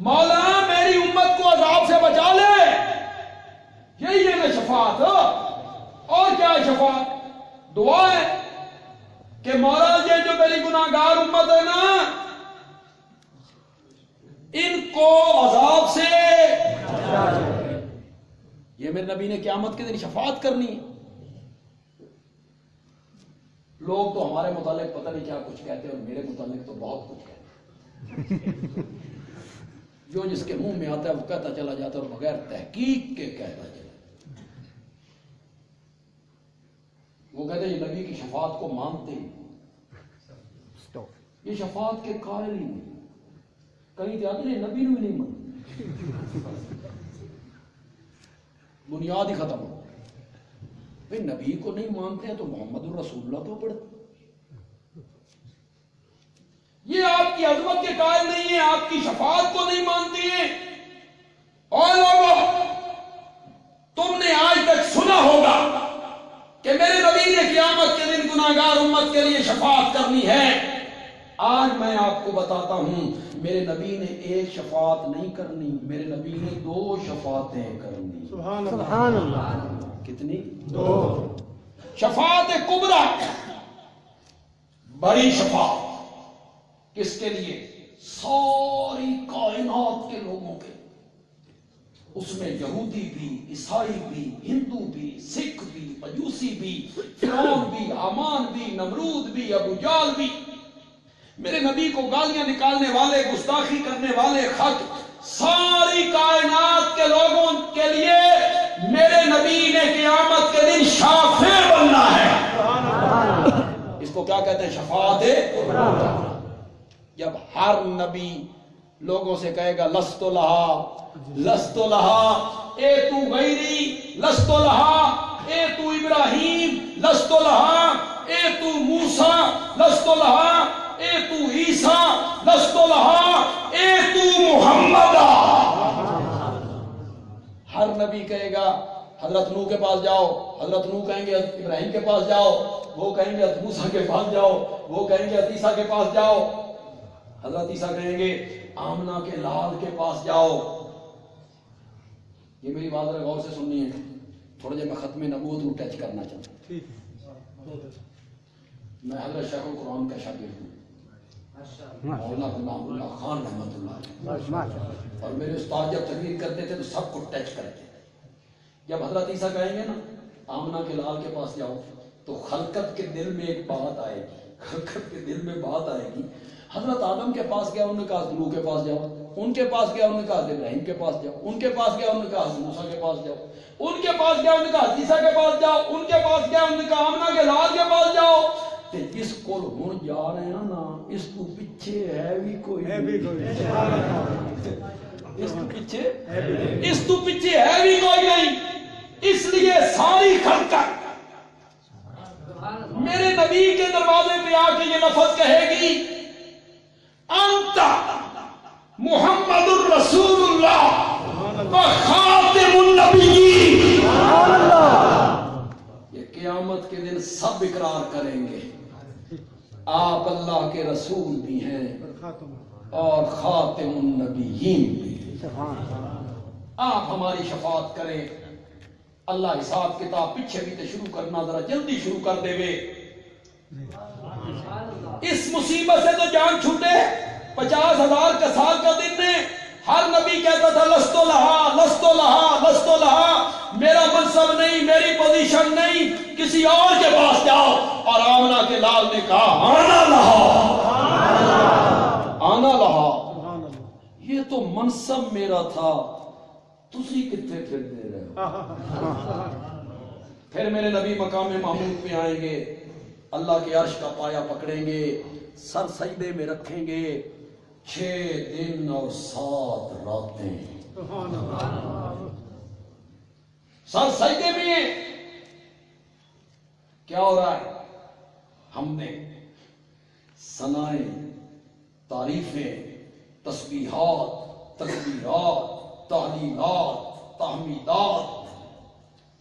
مولا میری امت کو عذاب سے بچا لے، یہی ہے نا شفاعت. اور کیا ہے شفاعت؟ دعا ہے کہ مولا یہ جو میری گناہگار امت ہے نا، ان کو عذاب سے. یہ میرے نبی نے قیامت کے دن شفاعت کرنی ہے. لوگ تو ہمارے متعلق پتہ نہیں کیا کچھ کہتے ہیں اور میرے متعلق تو بہت کچھ کہتے ہیں. جو جس کے منہ میں آتا ہے وہ کہتا چلا جاتا ہے اور بغیر تحقیق کے کہتا چلا. وہ کہتے ہیں یہ نبی کی شفاعت کو مانتے ہیں، یہ شفاعت کے قائل ہی نہیں. کہیں تو آتے ہیں نبی نے بھی نہیں مانتے. بنیاد ہی ختم ہو. بھئی نبی کو نہیں مانتے ہیں تو محمد الرسول اللہ تو پڑھتے. یہ آپ کی عظمت کے قائل نہیں ہیں، آپ کی شفاعت کو نہیں مانتی ہیں۔ اور لوگوں، تم نے آج تک سنا ہوگا کہ میرے نبی نے قیامت کے دن گناہگار امت کے لیے شفاعت کرنی ہے۔ آج میں آپ کو بتاتا ہوں، میرے نبی نے ایک شفاعت نہیں کرنی، میرے نبی نے 2 شفاعتیں کرنی۔
سبحان اللہ۔
کتنی؟
2۔
شفاعت کبریٰ، بڑی شفاعت، کس کے لیے؟ ساری کائنات کے لوگوں کے، اس میں یہودی بھی، عیسائی بھی، ہندو بھی، سکھ بھی، مجوسی بھی، فرعون بھی، حامان بھی، نمرود بھی، ابو جہل بھی، میرے نبی کو گالیاں نکالنے والے، گستاخی کرنے والے خلق، ساری کائنات کے لوگوں کے لیے میرے نبی نے قیامت کے دن شافع بننا ہے۔ اس کو کیا کہتے ہیں؟ شفاعت کبریٰ۔ جب ہر نبی لوگوں سے کہے گا لست لہا لست لہا، اے تو غیری لست لہا، اے تو ابراہیم لست لہا، اے تو موسیٰ لست لہا، اے تو عیسیٰ لست لہا، اے تو محمد۔ ہر نبی کہے گا حضرت نوح کے پاس جاؤ، حضرت نوح کہیں گے ابراہیم کے پاس جاؤ، وہ کہیں گے حضرت موسیٰ کے پاس جاؤ، وہ کہیں گے عیسیٰ کے پاس جاؤ، حضرت عیسیٰ کہیں گے آمنہ کے لال کے پاس جاؤ۔ یہ میری بات ذرا غور سے سننی ہے، تھوڑا جب میں ختم نبوت کو ٹچ کرنا چاہتا ہوں۔ میں حضرت شیخ القرآن کا شاگرد ہوں، مولانا غلام اللہ خان رحمۃ اللہ علیہ، اور میرے استاد جب تقریر کرتے تھے تو سب کو ٹچ کرتے تھے۔ جب حضرت عیسیٰ کہیں گے نا آمنہ کے لال کے پاس جاؤ، تو خلقت کے دل میں ایک بات آئے گی، خلقت کے دل میں بات آئے گی۔ حضرت آدم کے پاس گیا، انہوں نے کہا نوح کے پاس جاؤ، ان کے پاس گیا انہوں نے کہا ابراہیم کے پاس جاؤ، ان کے پاس گیا انہوں نے کہا موسیٰ کے پاس جاؤ، ان کے پاس گیا انہوں نے کہا عیسیٰ کے پاس جاؤ، ان کے پاس گیا انہوں نے کہا آمنہ کے لال کے پاس جاؤ۔ تے جس کول ہن جا رہے ہیں نا، اس تو پیچھے ہے بھی کوئی، اس تو پیچھے ہے بھی کوئی نہیں۔ اس لیے ساری خلقت میرے نبی کے دروازے پہ آ کے یہ لفظ کہے گی انت محمد الرسول اللہ و خاتم النبیین۔ یہ قیامت کے دن سب اقرار کریں گے آپ اللہ کے رسول بھی ہیں اور خاتم النبیین بھی۔ آپ ہماری شفاعت کریں، اللہ حساب کتاب پیچھے بھی تو شروع کرنا ذرا جلدی شروع کر دے وے۔ اس مصیبت سے تو جان چھوٹے، 50,000 کا سال کا دن میں ہر نبی کہتا تھا لستو لہا لستو لہا لستو لہا، میرا منصب نہیں، میری پوزیشن نہیں، کسی اور کے پاس جاؤ۔ اور آمنہ کے لال نے کہا آنا لہا آنا لہا، یہ تو منصب میرا تھا، تسی کتنے پھر دے رہے ہو۔ پھر میرے نبی مقام محمود پہ آئیں گے، اللہ کے عرش کا پایا پکڑیں گے، سر سجدے میں رکھیں گے، 6 دن اور 7 راتیں سر سجدے میں ہیں۔ کیا ہو رہا ہے؟ ہم نے ثنائیں، تعریفیں، تسبیحات، تکبیرات، تحلیلات، تحمیدات،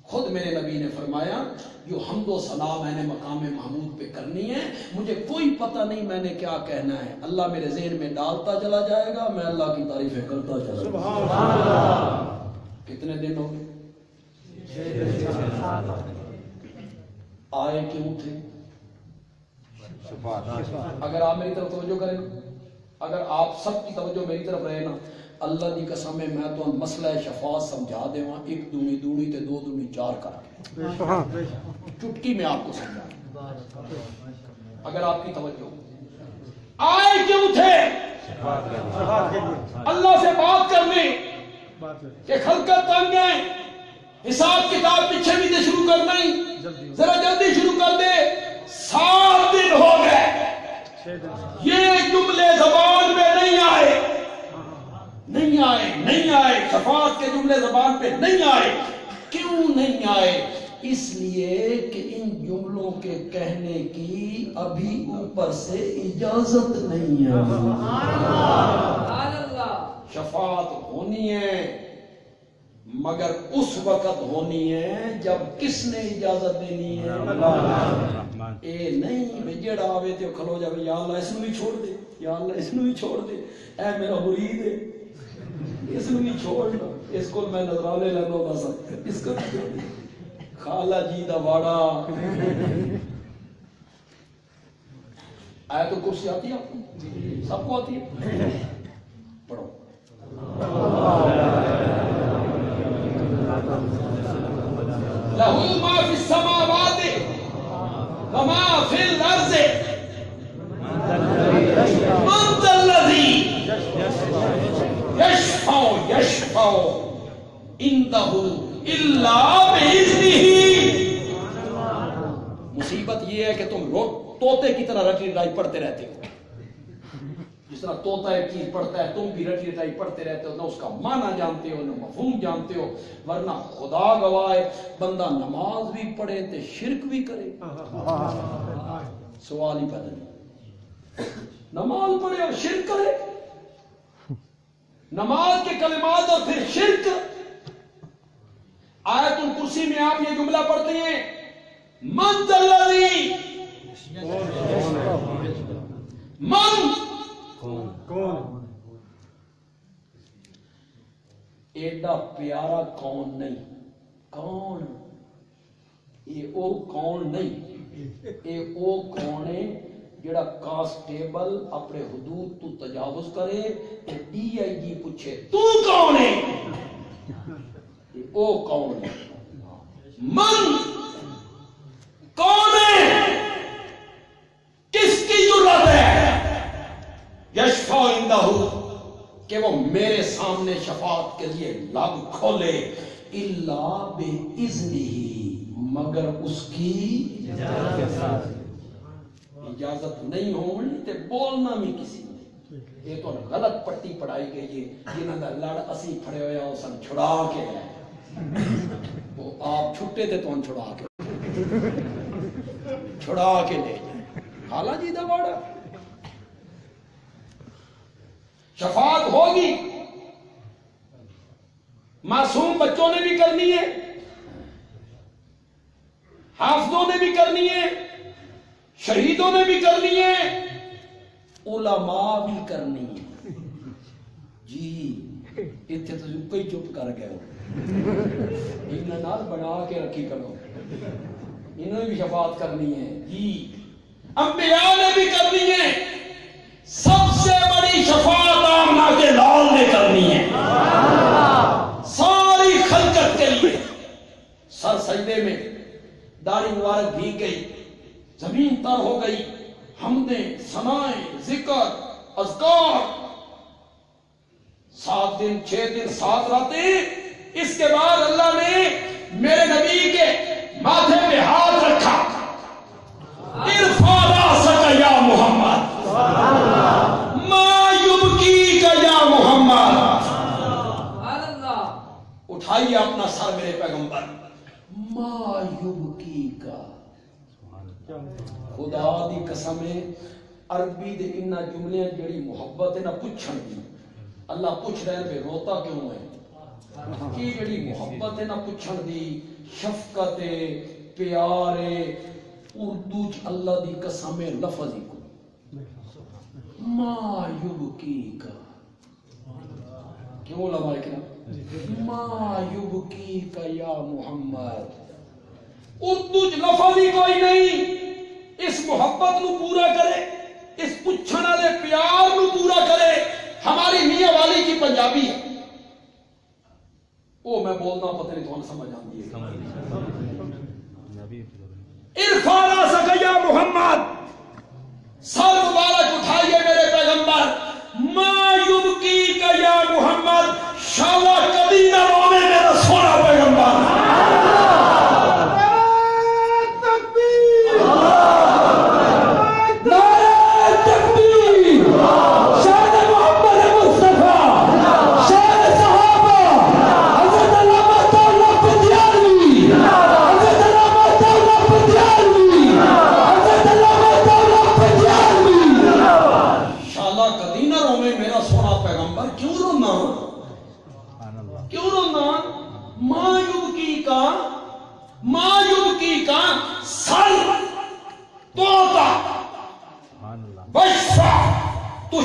خود میرے نبی نے فرمایا جو حمد و ثنا میں نے مقام محمود پہ کرنی ہے، مجھے کوئی پتہ نہیں میں نے کیا کہنا ہے، اللہ میرے ذہن میں ڈالتا چلا جائے گا، میں اللہ کی تعریفیں کرتا چلا جاؤں گا۔ کتنے دن ہو گئے؟ آئے کیوں تھے؟ اگر آپ میری طرف توجہ کریں، اگر آپ سب کی توجہ میری طرف رہے نا، اللہ دی قسم ہے میں تو مسئلہ شفاعت سمجھا دے وہاں، 1 دونی دونی تے 2 دونی 4 کر کے چٹکی میں آپ کو سمجھا۔ اگر آپ کی توجہ، آئے کیوں تھے؟ اللہ سے بات کرنے کہ خلقت تنگ ہے، حساب کتاب پیچھے بھی دے شروع کرنا ہی، ذرا جلدی شروع کر دے۔ 7 دن ہو گئے، یہ جملے زبان پہ نہیں آئے، نہیں آئے شفاعت کے جملے زبان پہ نہیں آئے۔ کیوں نہیں آئے؟ اس لیے کہ ان جملوں کے کہنے کی ابھی اوپر سے اجازت نہیں ہے. شفاعت ہونی ہے مگر اس وقت ہونی ہے جب کس نے اجازت دینی ہے؟ اے نہیں میں جڑا آوے تے کھلو جاوے یا اللہ اس نو بھی چھوڑ دے، یا اللہ اس نو بھی چھوڑ دے، اے میرا مرید ہے اس نو بھی چھوڑ دو، اس کو میں نظرانے لگو بس اس کو چھوڑ دے. خالہ جی دا واڑا آیت الکرسی آتی ہے آپ کو؟ سب کو آتی ہے؟ پڑھو. لَهُ مَا فِي السَّمَاوَاتِ وَمَا فِي الْأَرْضِ مَنْ ذَا الَّذِي يَشْفَعُ عِندَهُ إِلَّا بِإِذْنِهِ. مصیبت یہ ہے کہ تم طوطے کی طرح رٹی رٹائی پڑھتے رہتے ہو. جس طرح طوطا ایک چیز پڑھتا ہے تم بھی رٹی رٹائی پڑھتے رہتے ہو، نہ اس کا معنی جانتے ہو نہ مفہوم جانتے ہو. ورنہ خدا گواہ ہے بندہ نماز بھی پڑھے تے شرک بھی کرے. سوال ہی پیدا نہیں. نماز پڑھے اور شرک کرے، نماز کے کلمات اور پھر شرک. آیت الکرسی میں آپ یہ جملہ پڑھتے ہیں من ذا الذی، من کون، ایڈا پیارا کون نہیں، کون یہ او کون نہیں، یہ او کون ہے جڑا کانسٹیبل اپنے حدود تو تجاوز کرے تے ڈی آئی جی پوچھے تو کون ہے، او کون ہے. من کون ہے، کس کی ضرورت ہے یشفع عندہ کہ وہ میرے سامنے شفاعت کے لیے لب کھولے. الا باذنہ مگر اس کی اجازت نہیں ہونی تے بولنا بھی کسی نے. یہ تو غلط پٹی پڑھائی گئی ہے جنہاں دا لڑ اسی پھڑے ہویا او سن چھڑا کے وہ آپ چھٹے تھے تو ہم چھڑا کے لے جائیں. خالہ جی دا واڑا شفاعت ہوگی، معصوم بچوں نے بھی کرنی ہے، حافظوں نے بھی کرنی ہے، شہیدوں نے بھی کرنی ہے، علماء بھی کرنی ہے. جی اتنے تو کئی چپ کر گئے ہو، انہیں نال بنا کے رکھی کرو، انہوں نے بھی شفاعت کرنی ہے. جی انبیاء نے بھی کرنی ہے. سب سے بڑی شفاعت آمنہ کے لال نے کرنی ہے ساری خلقت کے لیے. سر سجدے میں داڑھی مبارک بھیگ گئی، زمین تر ہو گئی، حمدیں ثنائیں ذکر اذکار، 7 دن 6 دن 7 راتیں. اس کے بعد اللہ نے میرے نبی کے ماتھے پہ ہاتھ رکھا، ارفع راسک یا محمد ما یبکیک یا محمد. اٹھائیے اپنا سر میرے پیغمبر. ما یبکیک، خدا دی قسم ہے عربی دے انہاں جملے جڑی محبت ہے نہ پوچھن دی. اللہ پوچھ رہے ہیں روتا کیوں ہے، کی جڑی محبت ہے نہ پوچھن دی، شفقت پیار اردو چ اللہ دی قسم لفظ ہی کو ما یبکیک. کیوں علماء کرام ما یبکیک یا محمد، اردو چ لفظ ہی کوئی نہیں. اس محبت نو پورا کرے، اس پوچھن والے پیار نو پورا کرے. ہماری میاں والی کی پنجابی ہے وہ میں بولنا پتہ نہیں تو سمجھ آتی ہے. ارفع راسک یا محمد، سر مبارک اٹھائیے میرے پیغمبر. ما یبکیک یا محمد، شالا کبھی نہ رونے میرا سونا پیغمبر.
صحابہ حضرت علامہ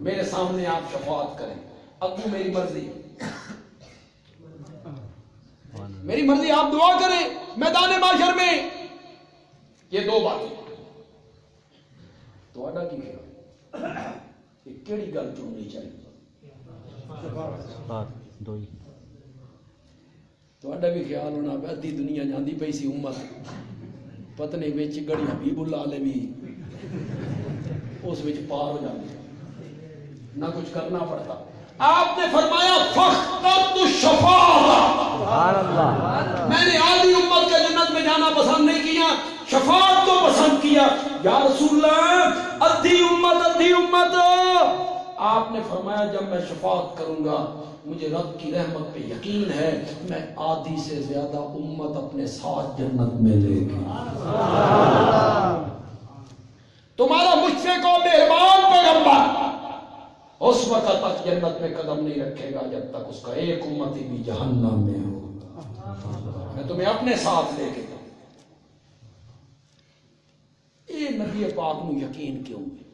میرے سامنے آپ شفاعت کریں. ابو میری مرضی، میری مرضی، آپ دعا کریں میدان محشر میں. یہ دو باتیں تو اڈا کی خیال یہ کیڑی گل چننی چاہیے؟
بات دو ہی.
تو اڈا بھی خیال ہونا پہ ادھی دنیا جاندی پئی سی امت پتنے وچ گڑی حبیب اللہ علیہ بھی اس وچ پار ہو جاندی نہ کچھ کرنا پڑتا. آپ نے فرمایا فاخترت الشفاعۃ،
سبحان اللہ.
میں نے آدھی امت کا جنت میں جانا پسند نہیں کیا، شفاعت کو پسند کیا. یا رسول اللہ ادھی امت ادھی امت. آپ نے فرمایا جب میں شفاعت کروں گا مجھے رب کی رحمت پہ یقین ہے میں آدھی سے زیادہ امت اپنے ساتھ جنت میں لے گی. تمہارا مجھ سے کو مہربان پیغمبر اس وقت تک جنت میں قدم نہیں رکھے گا جب تک اس کا ایک امتی بھی جہنم میں ہو. میں تمہیں اپنے ساتھ لے کے جاؤں. یہ نبی پاک نو یقین کیوں ہے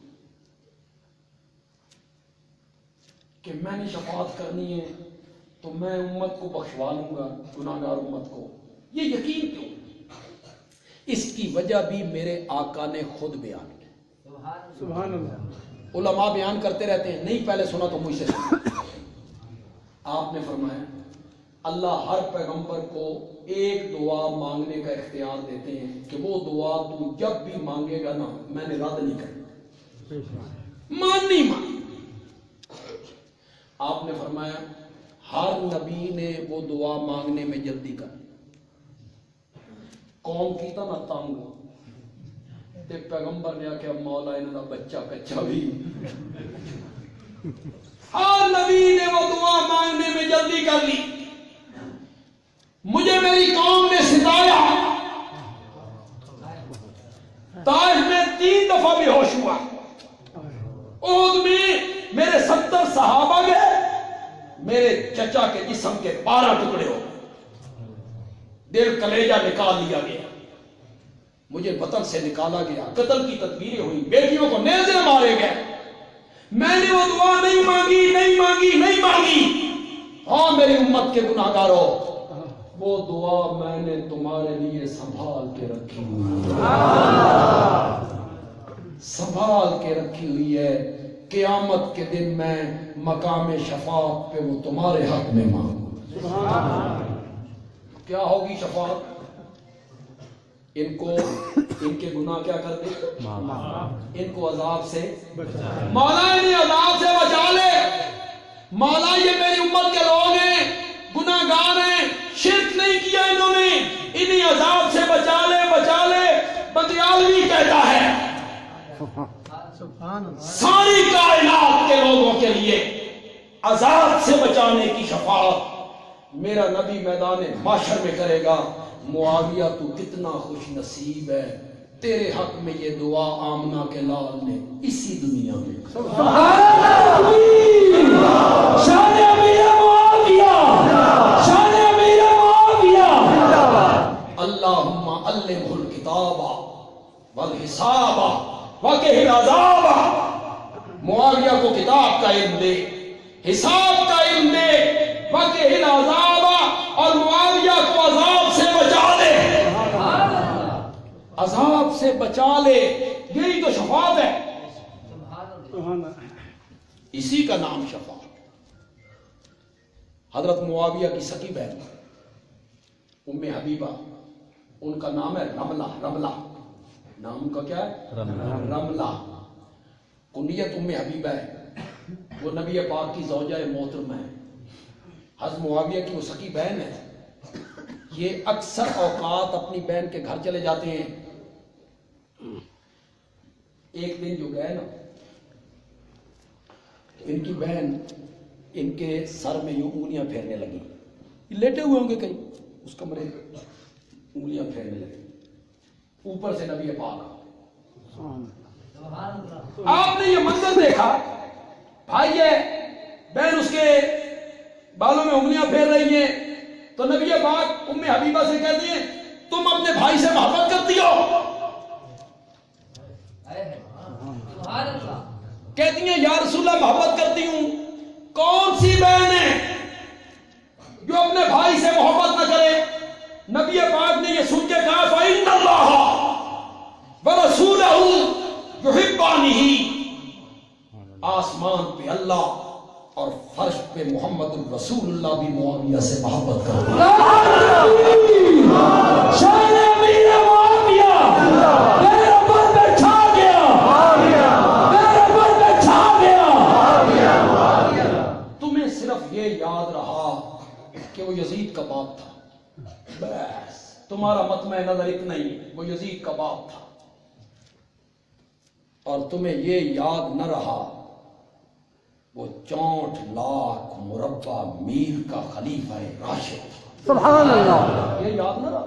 کہ میں نے شفاعت کرنی ہے تو میں امت کو بخشوا لوں گا گناہگار امت کو؟ یہ یقین کیوں؟ اس کی وجہ بھی میرے آقا نے خود بیان کی.
سبحان اللہ.
علماء بیان کرتے رہتے ہیں، نہیں پہلے سنا تو مجھ سے سنا. آپ نے فرمایا اللہ ہر پیغمبر کو ایک دعا مانگنے کا اختیار دیتے ہیں کہ وہ دعا تو جب بھی مانگے گا نا میں نے رد نہیں کرنا، ماننی مان. آپ نے فرمایا ہر نبی نے وہ دعا مانگنے میں جلدی کر. قوم کی تا نہ تنگ تے پیغمبر نے آخیا مولا انہاں دا بچہ کچا بھی. ہر نبی نے وہ دعا مانگنے میں جلدی کر لی. مجھے میری قوم نے ستایا، طائف میں 3 دفعہ بے ہوش ہوا، احد میں میرے 70 صحابہ گئے، میرے چچا کے جسم کے 12 ٹکڑے ہو گئے، دل کلیجہ نکال لیا گیا، مجھے وطن سے نکالا گیا، قتل کی تدبیریں ہوئی، بیٹیوں کو نیزے مارے گئے. میں نے وہ دعا نہیں مانگی نہیں مانگی نہیں مانگی. ہاں میری امت کے گناہگاروں وہ دعا میں نے تمہارے لیے سنبھال کے رکھی ہوئی ہے، سنبھال کے رکھی ہوئی ہے. قیامت کے دن میں مقام شفاعت پہ وہ تمہارے حق میں مانگوں. کیا ہوگی شفاعت؟ ان کو ان کے گناہ کیا کر دے، ان کو عذاب سے مولا انہیں عذاب سے بچا لے. مولا یہ میری امت کے لوگ ہیں، گناہ گار ہیں، شرک نہیں کیا انہوں نے، انہیں عذاب سے بچا لے بچا لے. بطیالوی کہتا ہے ساری کائنات کے لوگوں کے لیے عذاب سے بچانے کی شفاعت میرا نبی میدان محشر میں کرے گا. معاویہ تو کتنا خوش نصیب ہے، تیرے حق میں یہ دعا آمنہ کے لال نے اسی دنیا میں. شان امیر معاویہ، شان امیر معاویہ. اللہم علمہ الکتاب والحساب وقہ العذاب. معاویہ کو کتاب کا علم دے، حساب کا علم دے، وقہ العذاب، اور معاویہ کو عذاب سے بچا لے، عذاب سے بچا لے. یہی تو شفاعت ہے، اسی کا نام شفاعت. حضرت معاویہ کی سکی بہن ام حبیبہ، ان کا نام ہے رملہ. رملہ نام ان کا کیا ہے؟ رملہ. کنیت ام حبیبہ ہے، وہ نبی پاک کی زوجہ محترمہ ہے. حضرت معاویہ کی وہ سکی بہن ہے. یہ اکثر اوقات اپنی بہن کے گھر چلے جاتے ہیں. ایک دن جو گئے نا، ان کی بہن ان کے سر میں یوں انگلیاں پھیرنے لگی. لیٹے ہوئے ہوں گے کہیں اس کمرے میں، انگلیاں پھیرنے لگی. اوپر سے نبی پاک. آپ نے یہ منظر دیکھا، بھائی ہے بہن اس کے بالوں میں انگلیاں پھیر رہی ہیں، تو نبی پاک ام حبیبہ سے کہتی ہیں تم اپنے بھائی سے محبت کرتی ہو؟ کہتی ہیں یا رسول اللہ محبت کرتی ہوں. کون سی بہن ہے جو اپنے بھائی سے محبت نہ کرے؟ نبی پاک نے یہ سن کے کہا فَإِنَّ اللَّهَ وَرَسُولَهُ يُحِبَّانِهِ. آسمان پہ اللہ اور فرش پہ محمد الرسول اللہ بھی معاویہ سے محبت کرتے ہیں. شان امیر معاویہ میرے پر پہ چھا گیا، میرے پر پہ چھا گیا. تمہیں صرف یہ یاد رہا کہ وہ یزید کا باپ تھا، بس تمہارا مطمع نظر اتنا ہی ہے، وہ یزید کا باپ تھا. اور تمہیں یہ یاد نہ رہا وہ 64 لاکھ مربع میل کا خلیفہ راشد تھا.
سبحان اللہ.
یہ یاد نہ رہا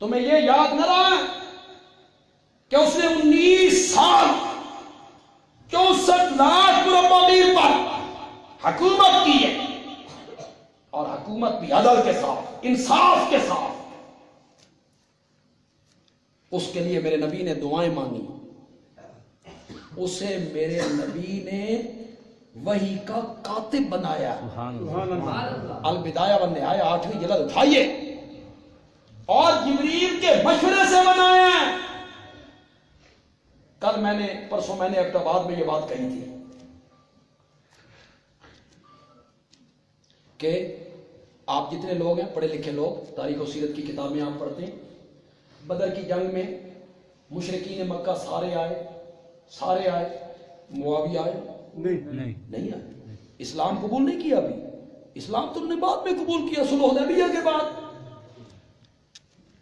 تمہیں، یہ یاد نہ رہا کہ اس نے 19 سال 64 لاکھ مربع میل پر حکومت کی ہے، اور حکومت بھی عدل کے ساتھ، انصاف کے ساتھ. اس کے لیے میرے نبی نے دعائیں مانگی. اسے میرے نبی نے وحی کا کاتب بنایا. البدایہ والنہایہ 8ویں جلد اٹھائیے. اور جبریل کے مشورے سے بنایا. کل پرسوں میں نے ایبٹ-آباد میں یہ بات کہی تھی کہ آپ جتنے لوگ ہیں پڑھے لکھے لوگ، تاریخ و سیرت کی کتابیں آپ پڑھتے ہیں، بدر کی جنگ میں مشرکین مکہ سارے آئے، معاویہ آئے؟ نہیں آئے. اسلام قبول نہیں کیا ابھی. اسلام تم نے بعد میں قبول کیا، صلح حدیبیہ کے بعد،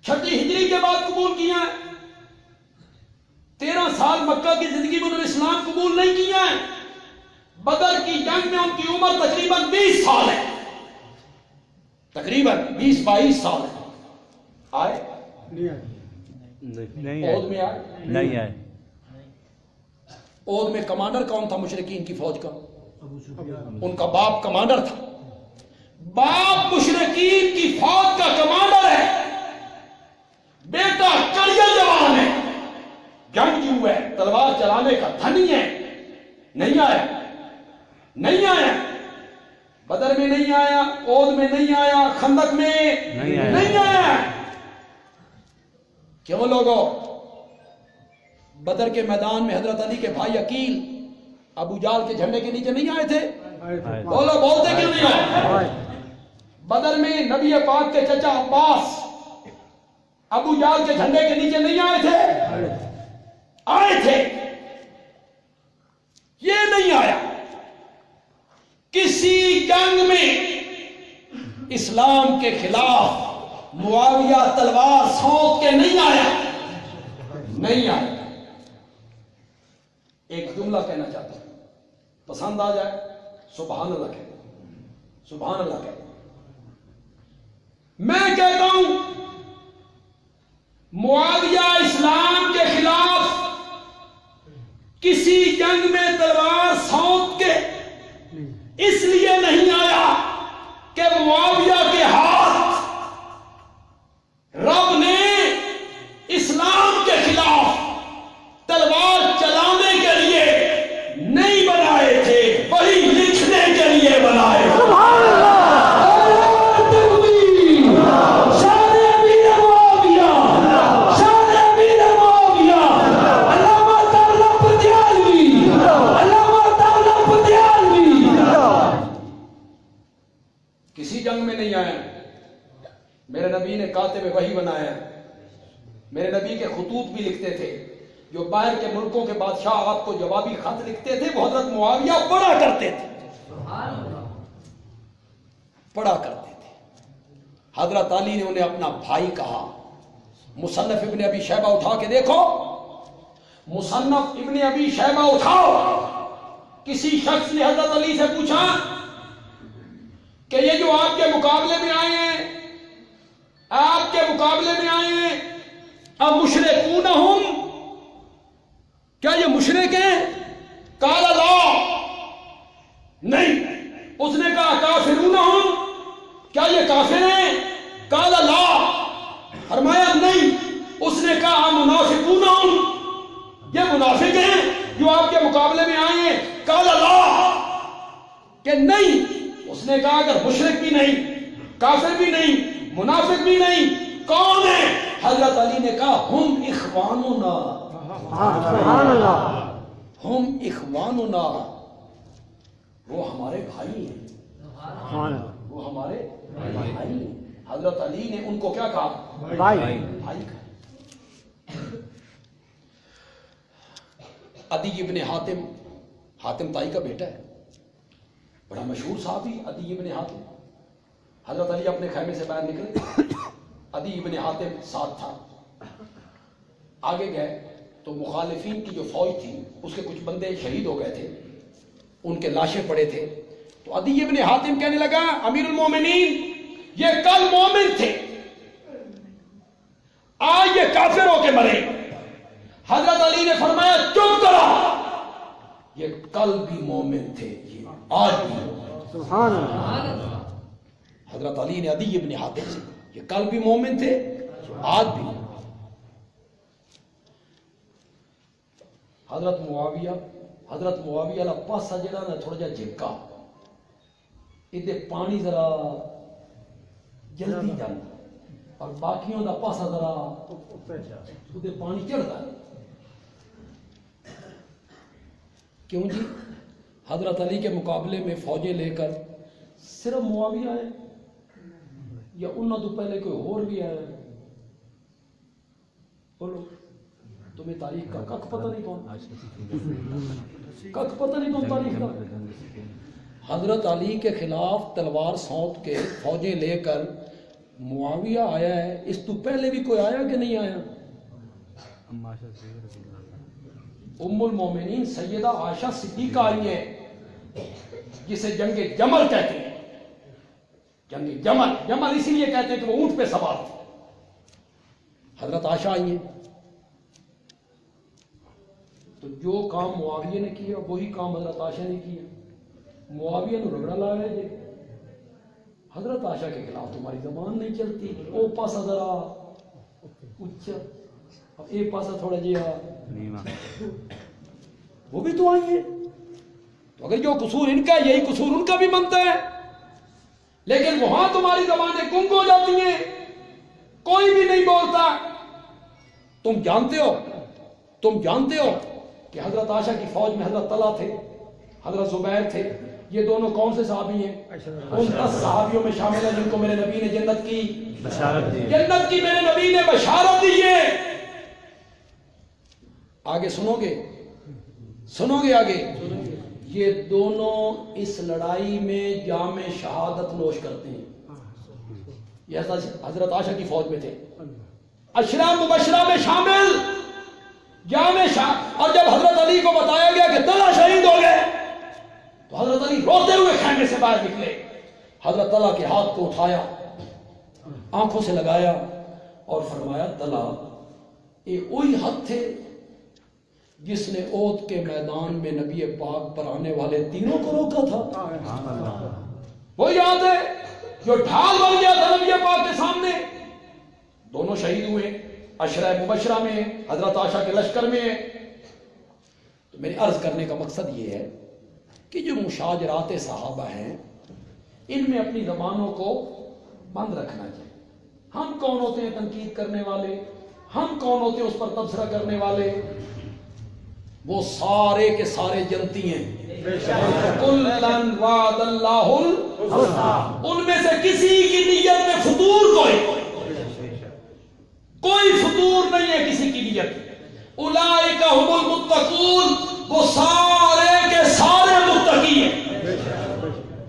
6 ہجری کے بعد قبول کیا. 13 سال مکہ کی زندگی میں انہوں نے اسلام قبول نہیں کیا ہے. بدر کی جنگ میں ان کی عمر تقریباً 20 سال ہے، تقریباً 20-22 سال ہے. آئے؟ عہد میں آئے؟
نہیں آئے.
عہد میں کمانڈر کون تھا مشرکین کی فوج کا؟ ان کا باپ کمانڈر تھا. باپ مشرکین کی فوج کا کمانڈر ہے، بیٹا کڑیا جوان ہے، جنگجو ہے، تلوار چلانے کا دھنی ہے. نہیں آیا بدر میں نہیں آیا، عہد میں نہیں آیا، خندق میں نہیں آیا. کیوں لوگوں؟ بدر کے میدان میں حضرت علی کے بھائی عقیل ابو جال کے جھنڈے کے نیچے نہیں آئے تھے؟ بولتے کیوں نہیں آئے؟ بدر میں نبی پاک کے چچا عباس ابو جال کے جھنڈے کے نیچے نہیں آئے تھے؟ آئے تھے. یہ نہیں آیا. کسی جنگ میں اسلام کے خلاف معاویہ تلوار سونپ کے نہیں آیا. ایک جملہ کہنا چاہتا ہوں، پسند آ جائے سبحان اللہ کہتے ہیں. سبحان اللہ کہتے ہیں. میں کہتا ہوں معاویہ اسلام کے خلاف کسی جنگ میں تلوار سونپ کے اس لیے نہیں آیا کہ معاویہ کے ہاتھ رب نے اسلام کے خلاف تلوار چلانے کے لیے نہیں بنائے تھے، وہی لکھنے کے لیے بنائے. کسی جنگ میں نہیں آیا. میرے نبی نے کاتب وحی بنایا. میرے نبی کے خطوط بھی لکھتے تھے. جو باہر کے ملکوں کے بادشاہ آپ کو جوابی خط لکھتے تھے وہ حضرت معاویہ پڑھا کرتے تھے. حضرت علی نے انہیں اپنا بھائی کہا. مصنف ابن ابی شیبہ اٹھا کے دیکھو، مصنف ابن ابی شیبہ اٹھاؤ. کسی شخص نے حضرت علی سے پوچھا کہ یہ جو آپ کے مقابلے میں آئے ہیں، اب مشرکون ہم، کیا یہ مشرک ہیں؟ قال لا، نہیں. اس نے کہا کافرون ہم، کیا یہ کافر ہیں؟ قال لا، فرمایا نہیں. اس نے کہا منافقون ہم، یہ منافق ہیں جو آپ کے مقابلے مقابلے میں آئے ہیں؟ قال اللہ کہ نہیں. اس نے کہا اگر مشرک بھی نہیں، کافر بھی نہیں، منافق بھی نہیں، کون ہے؟ حضرت علی نے کہا ہم اخواننا.
سبحان اللہ.
ہم اخواننا، وہ ہمارے بھائی ہیں،
سبحان اللہ.
وہ ہمارے بھائی ہیں. حضرت علی نے ان کو کیا کہا؟
بھائی.
بھائی کہا. عدی ابن حاتم، حاتم تائی کا بیٹا ہے، بڑا مشہور صحابی عدی ابن حاتم. حضرت علی اپنے خیمے سے باہر نکلے، عدی ابن حاتم ساتھ تھا. آگے گئے تو مخالفین کی جو فوج تھی اس کے کچھ بندے شہید ہو گئے تھے، ان کے لاشیں پڑے تھے. تو عدی ابن حاتم کہنے لگا امیر المومنین یہ کل مومن تھے، آج یہ کافر ہو کے مرے. حضرت علی نے فرمایا چپ کرو، یہ کل بھی مومن تھے، یہ آج بھی مومن.
سبحان اللہ.
حضرت علی نے عدی ابن حاتم سے، یہ کل بھی مومن تھے، آج بھی. حضرت معاویہ لا پاسا جڑا نا تھوڑا جا جھکا، ادھر پانی ذرا جلدی جانا اور باقیوں دا پاسا ذرا ادھر پانی چڑھتا ہے. کیوں جی؟ حضرت علی کے مقابلے میں فوجیں لے کر صرف معاویہ آئے یا انہوں تو پہلے کوئی اور بھی آیا؟ بولو، تمہیں تاریخ کا کک پتہ نہیں کون، کک پتہ نہیں کون تاریخ کا. حضرت علی کے خلاف تلوار سونت کے فوجیں لے کر معاویہ آیا ہے، اس تو پہلے بھی کوئی آیا کہ نہیں آیا؟ ام المومنین سیدہ عائشہ صدیقہ آئی ہے، جسے جنگ جمل کہتے ہیں. جنگ جمل، جمل اسی لیے کہتے ہیں کہ وہ اونٹ پہ سوار تھے. حضرت عائشہ آئی ہیں. تو جو کام معاویہ نے کیا وہی کام حضرت عائشہ نے کیا. معاویہ نے رگڑا لا رہے تھے، حضرت عائشہ کے خلاف تمہاری زبان نہیں چلتی، او پاسا ذرا اچھا، اے پاسا تھوڑا جہا، وہ بھی تو آئی ہیں. تو اگر جو قصور ان کا یہی قصور ان کا بھی بنتا ہے. لیکن وہاں تمہاری زبانیں گنگ ہو جاتی ہیں، کوئی بھی نہیں بولتا. تم جانتے ہو کہ حضرت عائشہ کی فوج میں حضرت طلحہ تھے، حضرت زبیر تھے. یہ دونوں کون سے صحابی ہیں؟ ان 10 صحابیوں میں شامل ہیں جن کو میرے نبی نے جنت کی بشارت دی. جنت کی میرے نبی نے بشارت دی ہے. آگے سنو گے آگے. یہ دونوں اس لڑائی میں جام شہادت نوش کرتے ہیں. یہ حضرت عائشہ کی فوج میں تھے، عشرہ مبشرہ میں شامل جام شہادت. اور جب حضرت علی کو بتایا گیا کہ طلحہ شہید ہو گئے تو حضرت علی روتے ہوئے خیمے سے باہر نکلے. حضرت طلحہ کے ہاتھ کو اٹھایا، آنکھوں سے لگایا اور فرمایا طلحہ یہ وہی ہاتھ تھے جس نے احد کے میدان میں نبی پاک پر آنے والے تینوں کو روکا تھا. وہ یاد ہے جو ڈھال بن گیا تھا نبی پاک کے سامنے. دونوں شہید ہوئے، عشرہ مبشرہ میں، حضرت عائشہ کے لشکر میں. تو میری عرض کرنے کا مقصد یہ ہے کہ جو مشاجرات صحابہ ہیں ان میں اپنی زبانوں کو بند رکھنا چاہیے. ہم کون ہوتے ہیں تنقید کرنے والے؟ ہم کون ہوتے ہیں اس پر تبصرہ کرنے والے؟ وہ سارے کے سارے جنتی ہیں. کلن وعد اللہ الحسنی. ان میں سے کسی کی نیت میں فطور کوئی فطور نہیں ہے کسی کی نیت. اولئک هم المتقون، وہ سارے کے سارے متقی ہیں.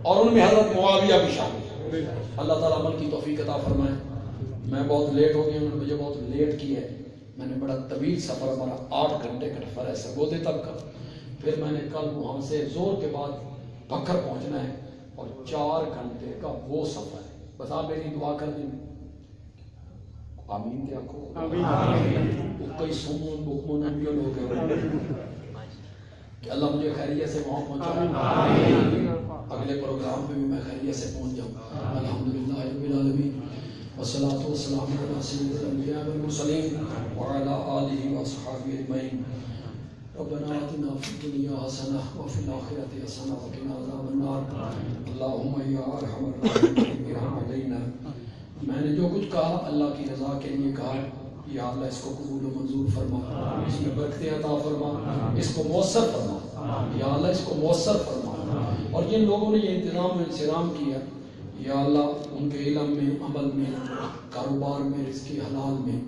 اور ان میں حضرت معاویہ بھی شامل ہے. اللہ تعالیٰ عمل کی توفیق عطا فرمائے. میں بہت لیٹ ہو گیا، انہوں نے مجھے بہت لیٹ کی ہے. میں نے بڑا طویل سفر، ہمارا 8 گھنٹے کا سفر ہے سرگودے تک کا. پھر میں نے کل وہاں سے زور کے بعد بکھر پہنچنا ہے اور 4 گھنٹے کا وہ سفر ہے. بس آپ میری دعا کر دیں. آمین. کیا کو کئی سمون بکمون انبیاء لوگ ہیں کہ اللہ مجھے خیریت سے وہاں پہنچا. اگلے پروگرام پہ بھی میں خیریت سے پہنچ جاؤں. الحمدللہ رب العالمین والصلاة والسلام علی سید الانبیاء والمرسلین وعلی آلہ واصحابہ اجمعین. ربنا آتنا في الدنيا حسنة وفي الآخرة حسنة وقنا عذاب النار اللهم یا ارحم الراحمین ارحم علینا. میں نے جو کچھ کہا اللہ کی رضا کے لیے کہا، یا اللہ اس کو قبول و منظور فرما، اس میں برکتیں عطا فرما، اس کو مؤثر فرما، یا اللہ اس کو مؤثر فرما. اور جن لوگوں نے یہ انتظام و انصرام کیا، یا اللہ ان کے علم میں، عمل میں، کاروبار میں، رزق حلال میں،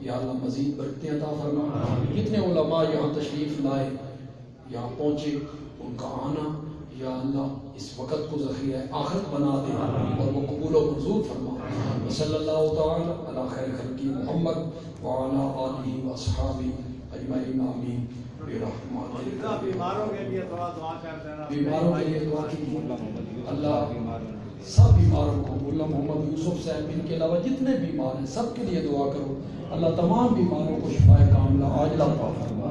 یا اللہ مزید برکتیں عطا فرما. جتنے علماء یہاں تشریف لائے، یہاں پہنچے، ان کا آنا یا اللہ اس وقت کو ذخیرہ آخرت بنا دے اور وہ قبول و منظور فرما. صلی اللہ تعالی علی خیر خلقی محمد وعلی آلہ واصحابہ اجمعین آمین برحمتہ.
بیماروں کے لیے تھوڑا دعا کر دینا.
بیماروں کے لیے دعا کیجیے. اللہ سب بیماروں کو، ملا محمد یوسف صاحب ان کے علاوہ جتنے بیمار ہیں سب کے لیے دعا کرو. اللہ تمام بیماروں کو شفائے کاملہ عاجلہ عطا فرما.